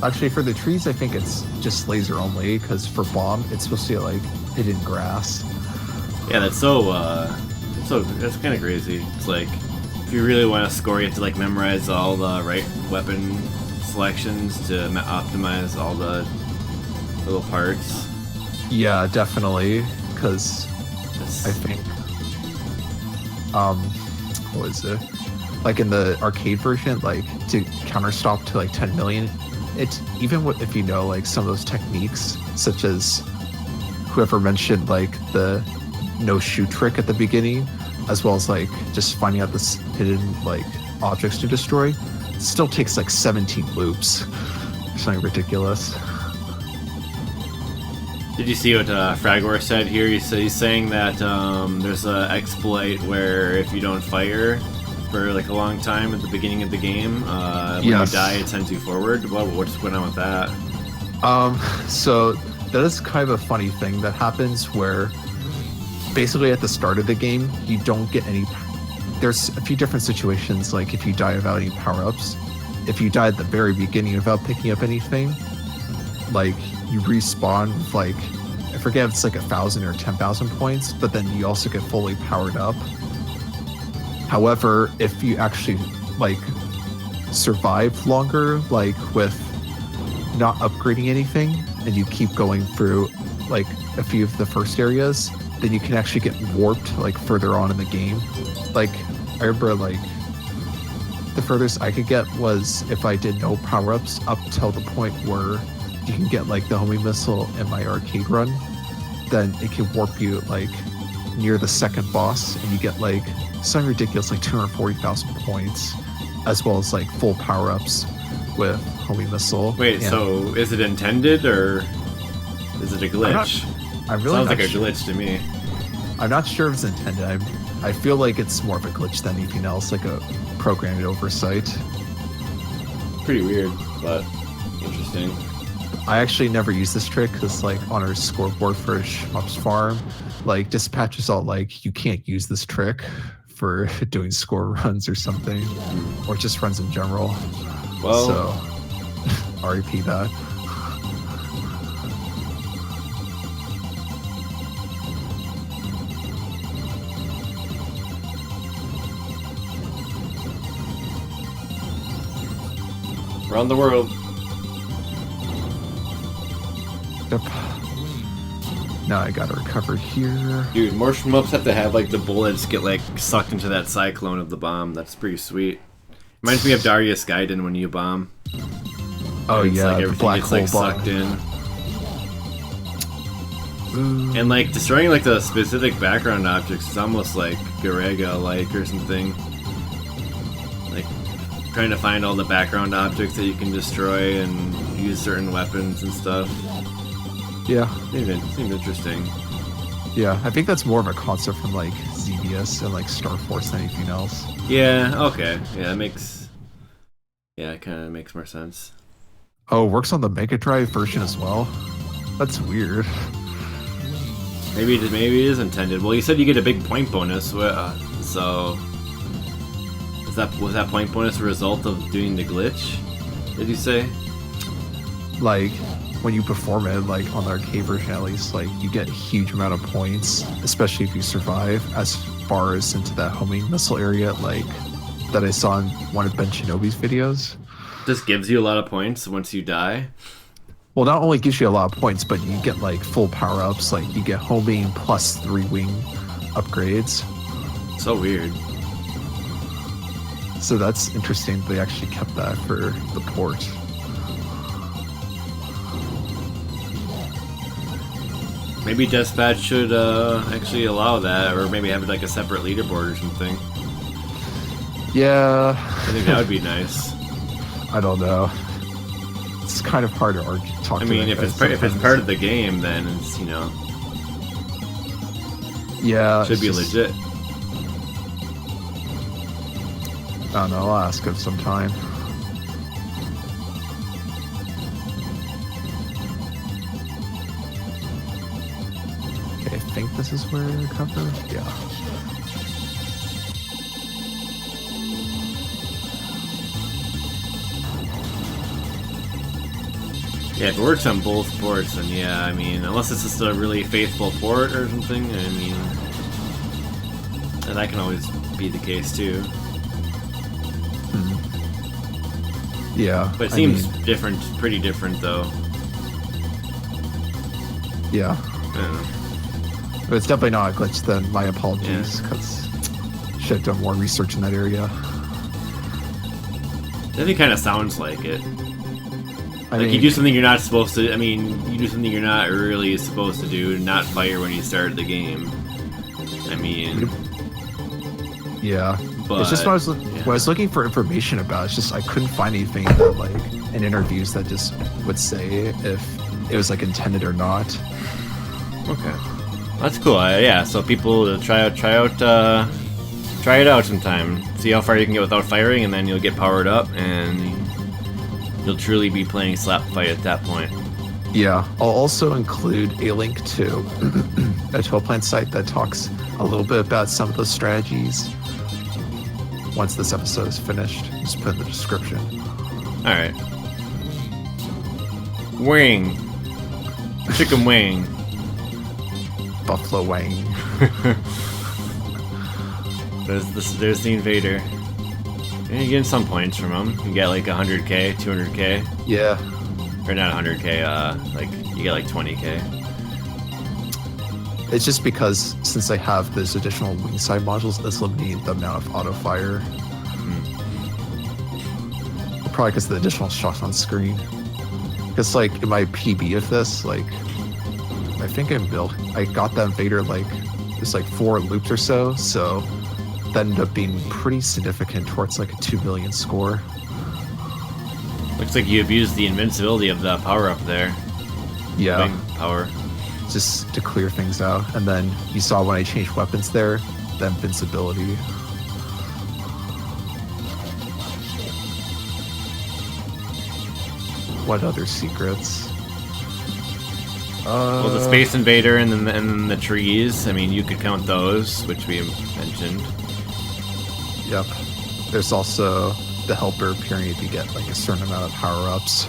Actually, for the trees, I think it's just laser only, because for bomb, it's supposed to be like hidden grass. Yeah, that's that's kind of crazy. It's like, if you really want to score, you have to like memorize all the right weapon selections to optimize all the little parts. Yeah, definitely, because I think, what is it? Like in the arcade version, like to counter stop to like 10 million, it's even if you know like some of those techniques, such as whoever mentioned like the no shoot trick at the beginning, as well as like just finding out this hidden like objects to destroy, it still takes like 17 loops. Something ridiculous. Did you see what Fragor said here? He's saying that there's an exploit where if you don't fire for like a long time at the beginning of the game, when you die, it sends you forward. What's going on with that? So that is kind of a funny thing that happens where basically at the start of the game, you don't get any. There's a few different situations, like if you die without any power-ups. If you die at the very beginning without picking up anything, like you respawn with like, I forget if it's like 1,000 or 10,000 points, but then you also get fully powered up. However, if you actually like survive longer, like with not upgrading anything, and you keep going through like a few of the first areas, then you can actually get warped like further on in the game. Like I remember like the furthest I could get was if I did no power-ups up till the point where you can get like the homing missile in my arcade run, then it can warp you like near the second boss, and you get like something ridiculous like 240,000 points, as well as like full power-ups with homing missile. Wait, so is it intended or is it a glitch? Sounds like a glitch to me. I'm not sure if it's intended. I feel like it's more of a glitch than anything else, like a programming oversight. Pretty weird, but interesting. I actually never use this trick because, like, on our scoreboard for Shmups Farm, like, dispatches all like, you can't use this trick for doing score runs or something, or just runs in general. Well, so RIP that. Around the world. Yep. Now I gotta recover here. Dude, more shmups have to have like the bullets get like sucked into that cyclone of the bomb. That's pretty sweet. Reminds me of Darius Gaiden when you bomb. Oh it's yeah, like everything black gets hole like sucked in. And like destroying like the specific background objects is almost like Garega like or something. Like trying to find all the background objects that you can destroy and use certain weapons and stuff. Yeah. Seemed interesting. Yeah, I think that's more of a concept from like ZBS and like Star Force than anything else. Yeah, okay. Yeah, it kind of makes more sense. Oh, it works on the Mega Drive version as well? That's weird. Maybe it is intended. Well, you said you get a big point bonus, so was that point bonus a result of doing the glitch? Did you say? Like when you perform it, like on the arcade version at least, like you get a huge amount of points, especially if you survive as far as into that homing missile area, like that I saw in one of benshinobi's videos. This gives you a lot of points once you die. Well, not only gives you a lot of points, but you get like full power-ups, like you get homing plus 3 wing upgrades. So weird. So that's interesting. They actually kept that for the port. Maybe Dispatch should actually allow that, or maybe have like a separate leaderboard or something. Yeah. I think that would be nice. I don't know. It's kind of hard to talk. I mean, if it's part of the game, then it's, you know. Yeah. Should be legit. I don't know. I'll ask him sometime. Okay, I think this is where I cover. Yeah. Yeah, if it works on both ports, then yeah, I mean, unless it's just a really faithful port or something, I mean, that can always be the case too. Yeah. But it seems different, pretty different though. Yeah. I don't know. But it's definitely not a glitch then. My apologies, because should have done more research in that area. Definitely kind of sounds like it. I Like mean, you do something you're not supposed to. I mean, you do something you're not really supposed to do, not fire when you start the game. I mean, yeah. but It's just when I was looking for information about it, it's just I couldn't find anything that like in interviews that just would say if it was like intended or not. Okay, that's cool. Yeah, so people try it out sometime. See how far you can get without firing, and then you'll get powered up, and you'll truly be playing slap fight at that point. Yeah, I'll also include a link to a Toaplan site that talks a little bit about some of those strategies. Once this episode is finished, just put in the description. All right. Wing. Chicken wing. Buffalo wing. There's the invader. And you're getting some points from him. You get like 100k, 200k. Yeah. Or not 100k, like you get like 20k. It's just because since I have those additional wing side modules, it's limiting the amount of auto fire. Probably because of the additional shots on screen. Because like in my PB of this, like I think I got that invader like there's like 4 loops or so, so that ended up being pretty significant towards like a 2 million score. Looks like you abused the invincibility of the power up there. Yeah. Wing power. Just to clear things out. And then you saw when I changed weapons there, the invincibility. What other secrets? Well, the Space Invader and then the trees. I mean, you could count those, which we mentioned. Yep. There's also the helper period to get like a certain amount of power-ups.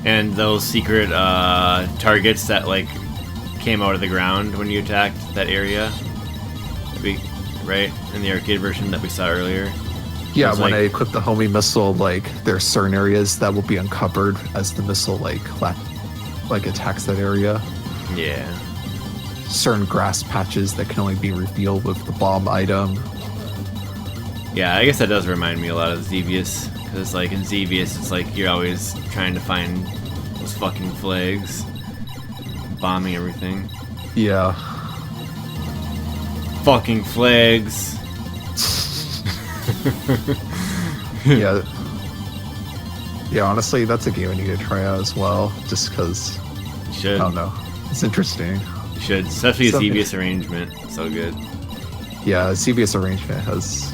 And those secret targets that like came out of the ground when you attacked that area. Right? In the arcade version that we saw earlier. Yeah, when like, I equip the homing missile, like there are certain areas that will be uncovered as the missile like attacks that area. Yeah. Certain grass patches that can only be revealed with the bomb item. Yeah, I guess that does remind me a lot of Xevious, because like in Xevious, it's like you're always trying to find those fucking flags, bombing everything. Yeah. Fucking flags. Yeah. Yeah, honestly, that's a game I need to try out as well, just because, You should. I don't know, it's interesting. You should, especially a Something- Xevious arrangement. So good. Yeah, CBS arrangement has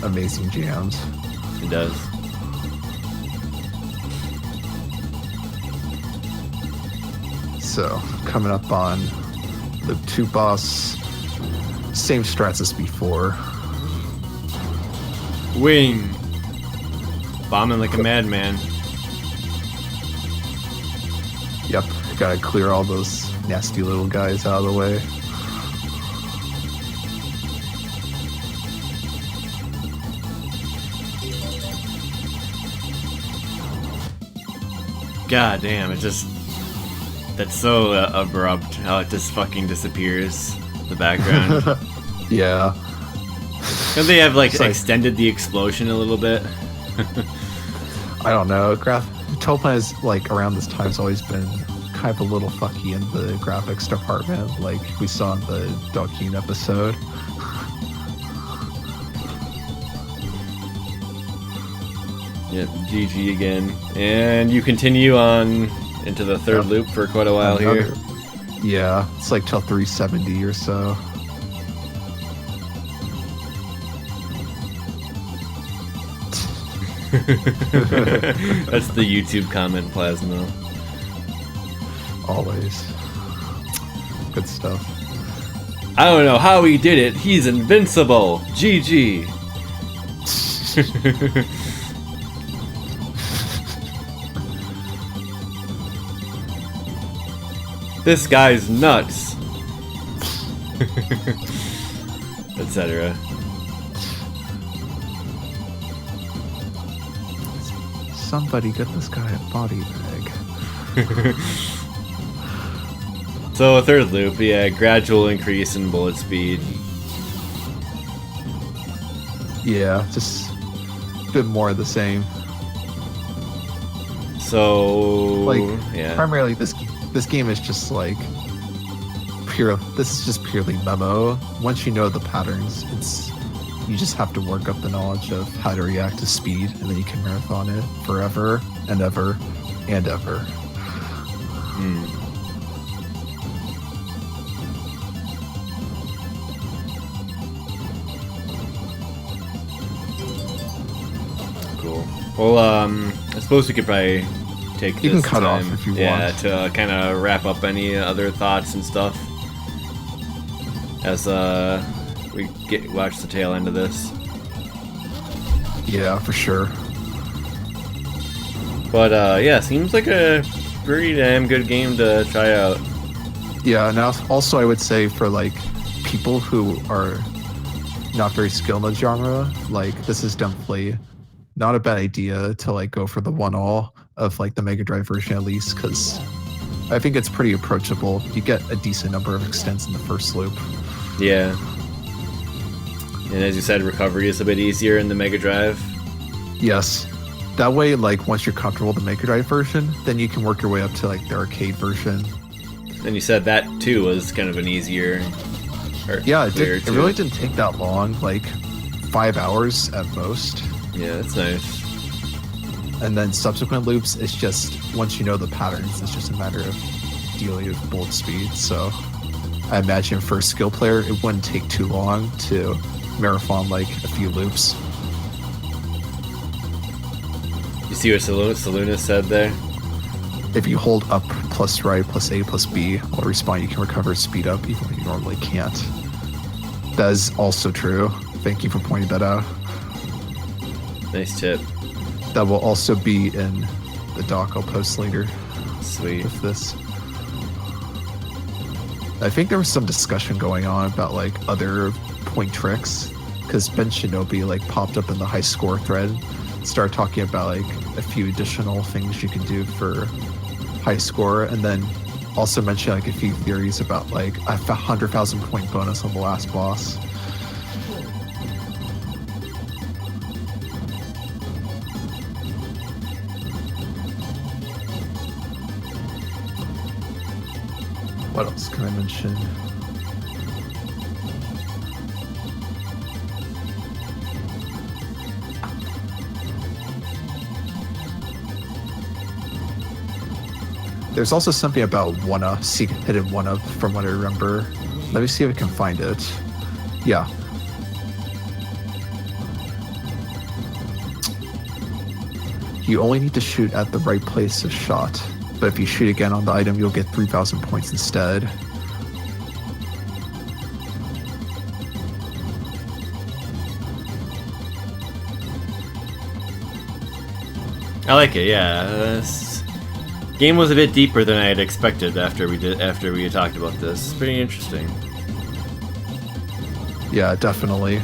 amazing jams. It does. So, coming up on the 2 boss, same strats as before. Wing. Bombing like a madman. Yep, gotta clear all those nasty little guys out of the way. God damn, that's so abrupt how it just fucking disappears, the background. Yeah. Could they have like It's like- extended the explosion a little bit? I don't know. Toaplan is like around this time has always been kind of a little fucky in the graphics department, like we saw in the Dalkeen episode. Yep, GG again. And you continue on into the third loop for quite a while here. Yeah, it's like till 370 or so. That's the YouTube comment, Plasma. Always. Good stuff. I don't know how he did it. He's invincible. GG. This guy's nuts. Etc. Somebody get this guy a body bag. So a third loop, yeah, gradual increase in bullet speed. Yeah, just a bit more of the same. So yeah. Primarily this game is just like this is just purely memo. Once you know the patterns, you just have to work up the knowledge of how to react to speed, and then you can marathon it forever and ever and ever. Cool. Well, I suppose we could probably take this You can cut time, off if you want. Yeah, to kind of wrap up any other thoughts and stuff as we watch the tail end of this. Yeah, for sure. But yeah, seems like a pretty damn good game to try out. Yeah, and also I would say for like people who are not very skilled in the genre, like this is definitely not a bad idea to like go for the one-all of like the Mega Drive version at least, because I think it's pretty approachable. You get a decent number of extents in the first loop. Yeah. And as you said, recovery is a bit easier in the Mega Drive. Yes. That way, like once you're comfortable with the Mega Drive version, then you can work your way up to like the arcade version. And you said that too was kind of an easier. Yeah, it really didn't take that long, like 5 hours at most. Yeah, that's nice. And then subsequent loops, it's just, once you know the patterns, it's just a matter of dealing with bullet speed. So I imagine for a skill player, it wouldn't take too long to marathon like a few loops. You see what Saluna said there? If you hold up plus right plus A plus B while respawn, you can recover speed up even when you normally can't. That is also true. Thank you for pointing that out. Nice tip. That will also be in the doc I'll post later. Sweet. With this. I think there was some discussion going on about like other point tricks, because benshinobi like popped up in the high score thread, started talking about like a few additional things you can do for high score, and then also mentioned like a few theories about like a 100,000 point bonus on the last boss. What else can I mention? There's also something about hidden 1-up from what I remember. Let me see if I can find it. Yeah. You only need to shoot at the right place of shot, but if you shoot again on the item, you'll get 3,000 points instead. I like it, yeah. This game was a bit deeper than I had expected after we had talked about this. It's pretty interesting. Yeah, definitely.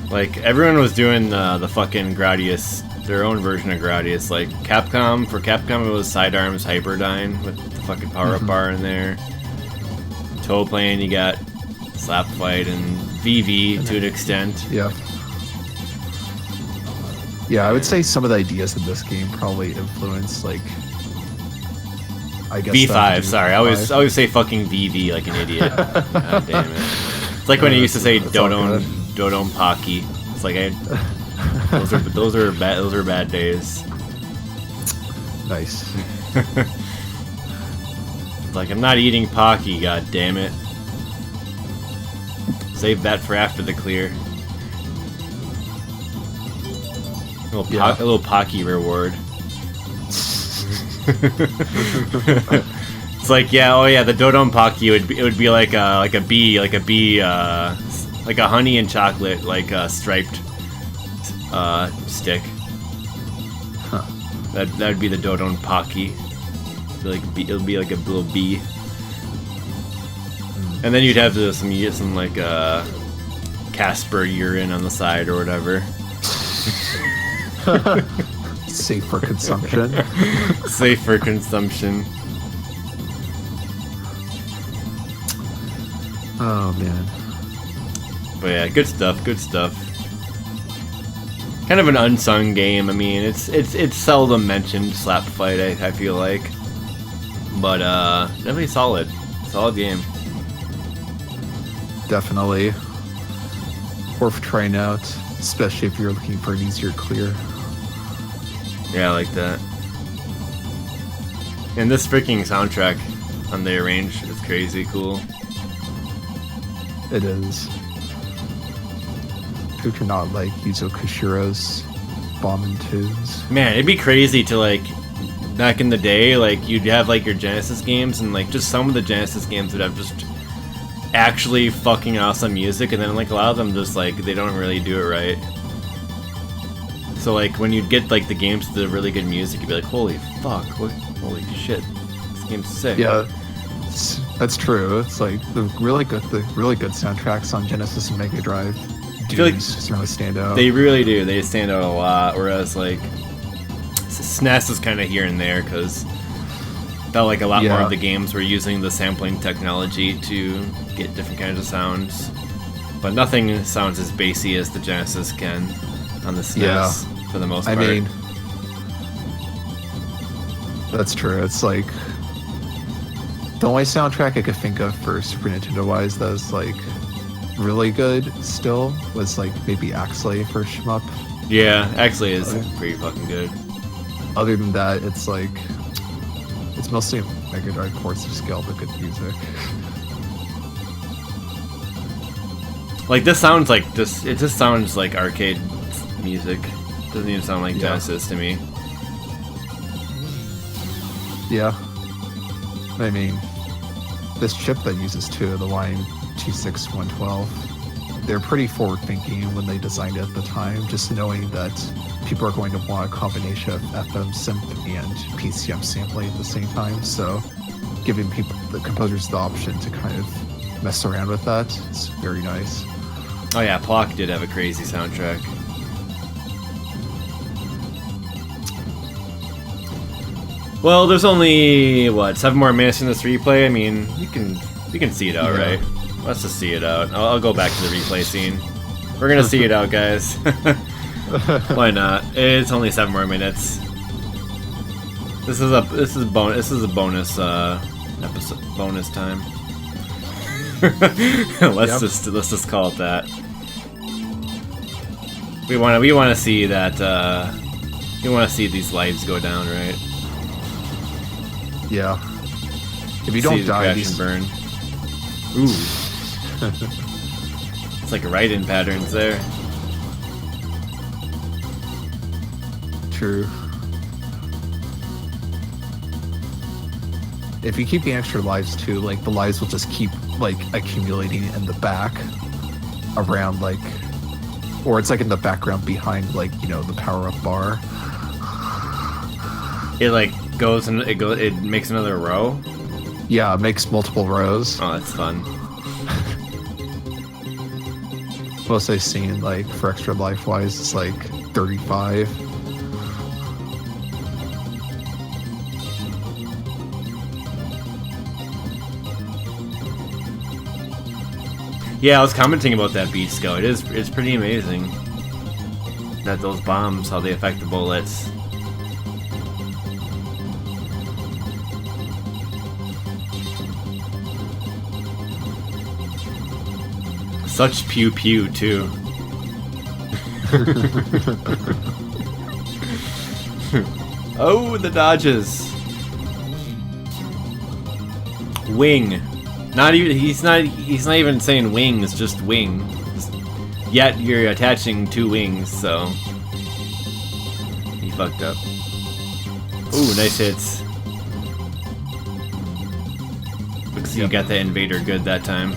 Like, everyone was doing the fucking Gradius, their own version of Gradius. Like, for Capcom, it was Sidearms Hyperdyne with the fucking power-up bar in there. Toaplan, you got Slap Fight and VV to an extent. Yeah. Yeah, I would say some of the ideas in this game probably influenced, like, I guess V5, sorry. I always say fucking VV like an idiot. God damn it. It's like when I used to say Dodon Pocky. It's like those are bad days. Nice. It's like, I'm not eating Pocky, god damn it. Save that for after the clear. A little Pocky reward. It's like, the Dodon Pocky would be like a bee, like a honey and chocolate, like striped stick. Huh. That'd be the Dodon Pocky. It'll be like a little bee. And then you'd have some like Casper urine on the side or whatever. Safe for consumption. Safe for consumption. Oh man. But yeah, good stuff. Good stuff. Kind of an unsung game. I mean, it's seldom mentioned. Slap Fight, I feel like, but definitely solid game. Definitely worth trying out, especially if you're looking for an easier clear. Yeah, I like that. And this freaking soundtrack on the Arrange is crazy cool. It is. Who cannot like Yuzo Koshiro's bombing tunes? Man, it'd be crazy to like back in the day, like you'd have like your Genesis games, and like just some of the Genesis games would have just actually fucking awesome music, and then like a lot of them just like they don't really do it right. So like when you'd get like the games with the really good music, you'd be like, holy fuck, holy shit, this game's sick. Yeah, that's true. It's like the really good soundtracks on Genesis and Mega Drive do like certainly stand out. They really do. They stand out a lot. Whereas like SNES is kind of here and there because felt like a lot more of the games were using the sampling technology to get different kinds of sounds. But nothing sounds as bassy as the Genesis can on the SNES for the most part. I mean, that's true. It's like the only soundtrack I could think of for Super Nintendo wise that was like really good still was like maybe Axley for Shmup. Yeah, Axley is pretty fucking good. Other than that, it's like it's mostly Mega Drive ports of scale but good music. Like this sounds like this. It just sounds like arcade music. Doesn't even sound like Genesis to me. Yeah. I mean, this chip that uses the line 26112, they're pretty forward-thinking when they designed it at the time, just knowing that people are going to want a combination of FM synth and PCM sampling at the same time, so giving the composers the option to kind of mess around with that is very nice. Oh yeah, Plock did have a crazy soundtrack. Well, there's only, 7 more minutes in this replay? I mean, you can see it out, right? Let's just see it out. I'll go back to the replay scene. We're gonna see it out, guys. Why not? It's only 7 more minutes. This is a bonus episode, bonus time. Let's just call it that. We want to see that. We want to see these lives go down, right? Yeah. If you don't die, crash and burn. Ooh. It's like write-in patterns there. True. If you keep the extra lives too, like the lives will just keep like accumulating in the back around like, or it's like in the background behind like, you know, the power-up bar. It like goes and it makes another row. Yeah, it makes multiple rows. Oh, that's fun. Most I've seen like for extra life wise is like 35. Yeah, I was commenting about that beat scout. It's pretty amazing that those bombs, how they affect the bullets. Such pew pew too. Oh, the dodges. Wing. He's not even saying wing, it's just wing. Yet you're attaching 2 wings, so he fucked up. Ooh, nice hits. Looks like you got the invader good that time.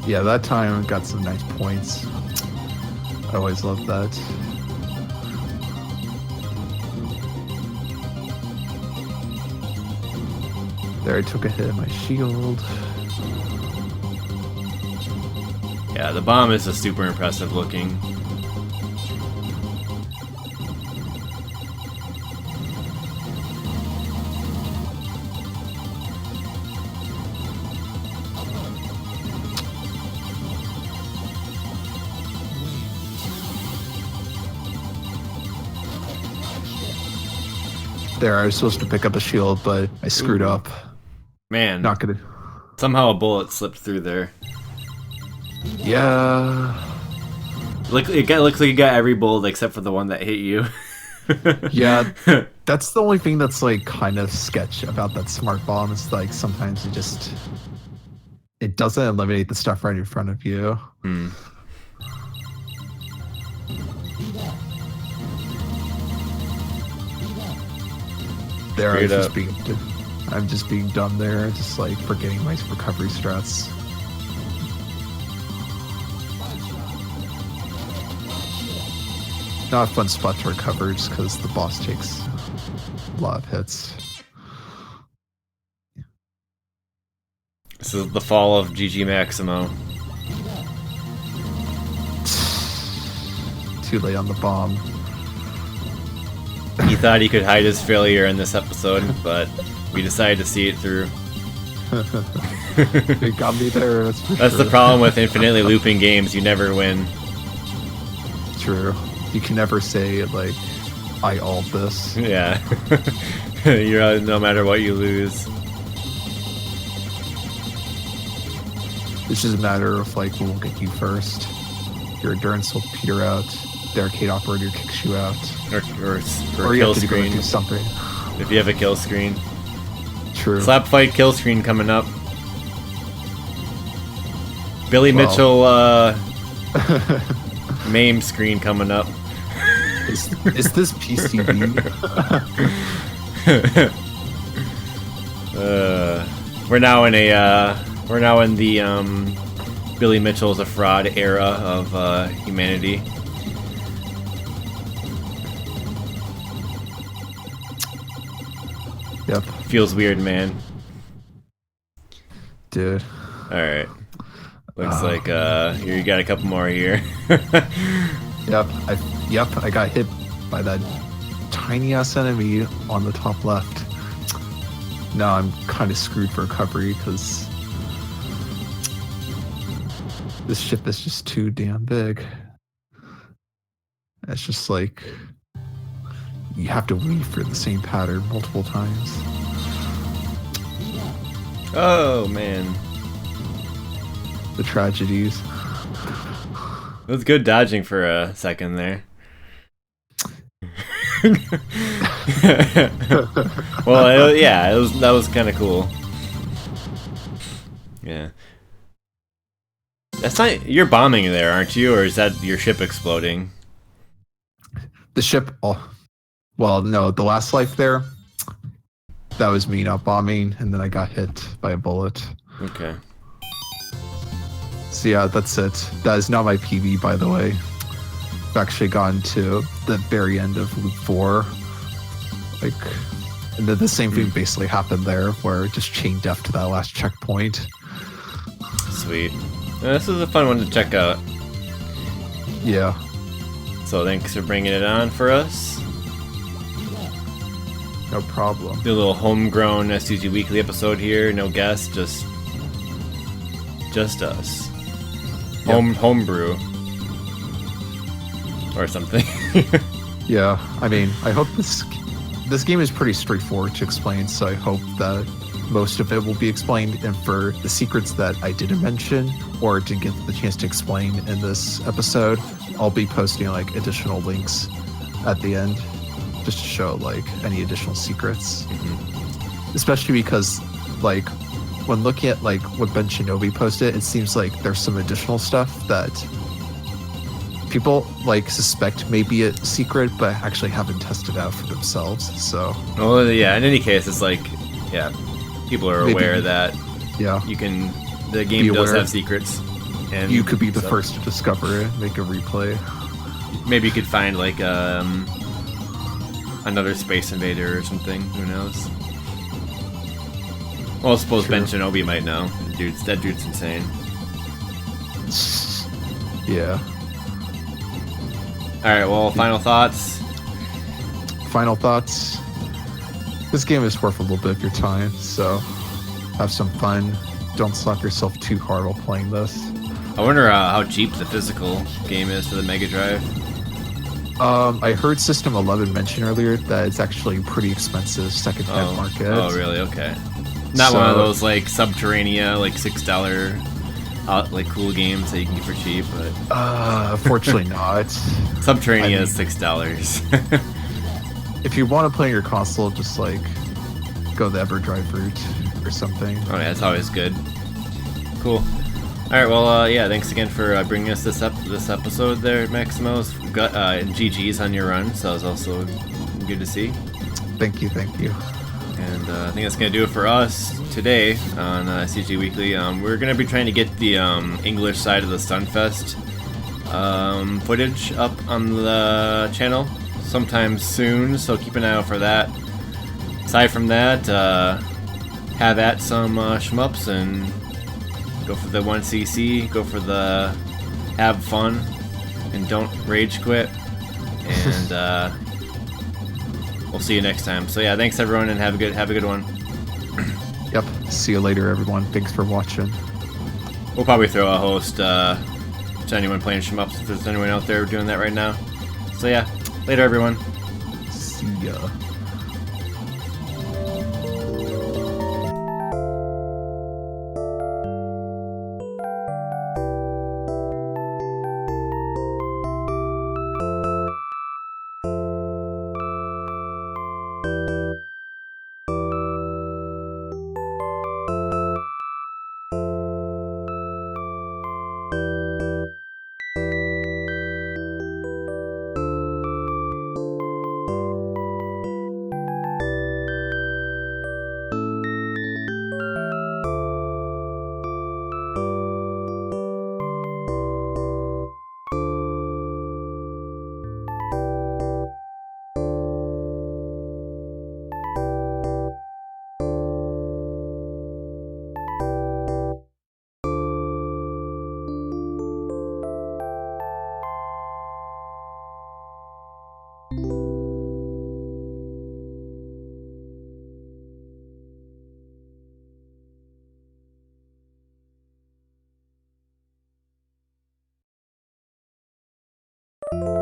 Yeah, that time got some nice points. I always love that. There, I took a hit of my shield. Yeah, the bomb is just super impressive looking. There, I was supposed to pick up a shield, but I screwed up. Man. Not gonna. Somehow a bullet slipped through there. Yeah. Looks like you got every bullet except for the one that hit you. Yeah. That's the only thing that's like kind of sketch about that smart bomb. Is like sometimes it doesn't eliminate the stuff right in front of you. Hmm. There, I'm just being dumb there, just like forgetting my recovery strats. Not a fun spot to recover just because the boss takes a lot of hits. This is the fall of ggmaximo. Too late on the bomb. He thought he could hide his failure in this episode, but we decided to see it through. It got me there, that's for That's sure. the problem with infinitely looping games, you never win. True. You can never say, like, I ult this. Yeah. You're no matter what you lose. It's just a matter of, like, who will get you first. Your endurance will peter out. The arcade operator kicks you out. Or Or you kill have to go screen. do something. If you have a kill screen. True. Slap fight kill screen coming up. Billy Well. Mitchell MAME screen coming up. Is this PCB? We're now in the Billy Mitchell's a fraud era of humanity. Yep. Feels weird, man. Dude. Alright. Looks like here you got a couple more here. Yep. I got hit by that tiny ass enemy on the top left. Now I'm kind of screwed for recovery because this ship is just too damn big. It's just like you have to weave for the same pattern multiple times. Oh man. The tragedies. It was good dodging for a second there. Well, yeah, that was kind of cool. Yeah. That's not you're bombing there, aren't you, or is that your ship exploding? The ship. Oh, well, no, the last life there. That was me not bombing, and then I got hit by a bullet. Okay. So yeah, that's it. That is not my PB, by the way. I've actually gone to the very end of Loop 4. Like, and then the same thing basically happened there, where it just chain death to that last checkpoint. Sweet. This is a fun one to check out. Yeah. So thanks for bringing it on for us. No problem. Do a little homegrown STG Weekly episode here. No guests, just us. Yep. Homebrew. Or something. Yeah, I mean, I hope this game is pretty straightforward to explain, so I hope that most of it will be explained, and for the secrets that I didn't mention or didn't get the chance to explain in this episode, I'll be posting like additional links at the end just to show like any additional secrets. Especially because like when looking at like what benshinobi posted, it seems like there's some additional stuff that people like suspect may be a secret but actually haven't tested out for themselves. So Well, yeah, in any case, it's like, yeah, people are Maybe- aware that yeah, the game Be does aware. have secrets. And you could be the so first to discover it, make a replay. Maybe you could find like another Space Invader or something. Who knows? Well, I suppose True. benshinobi might know. That dude's insane. Yeah. All right. Well, final thoughts. Final thoughts. This game is worth a little bit of your time, so have some fun. Don't slap yourself too hard while playing this. I wonder how cheap the physical game is for the Mega Drive. I heard System 11 mention earlier that it's actually pretty expensive second-hand market. Oh, really? Okay. Not one of those like Subterranea, like $6 like cool games that you can get for cheap, but unfortunately not. Subterranea is $6. If you want to play on your console, just like go the EverDrive route or something. Oh yeah, it's always good. Cool. All right, well, yeah, thanks again for bringing us this episode there, Maximo. Got GG's on your run, so that was also good to see. Thank you. And I think that's gonna do it for us today on STG Weekly. We're gonna be trying to get the English side of the Sunfest footage up on the channel sometime soon, so keep an eye out for that. Aside from that, have at some shmups and go for the 1cc, go for the have fun, and don't rage quit. And we'll see you next time. So yeah, thanks everyone, and have a good one. Yep. See you later, everyone. Thanks for watching. We'll probably throw a host to anyone playing shmups if there's anyone out there doing that right now. So yeah, later everyone. See ya. You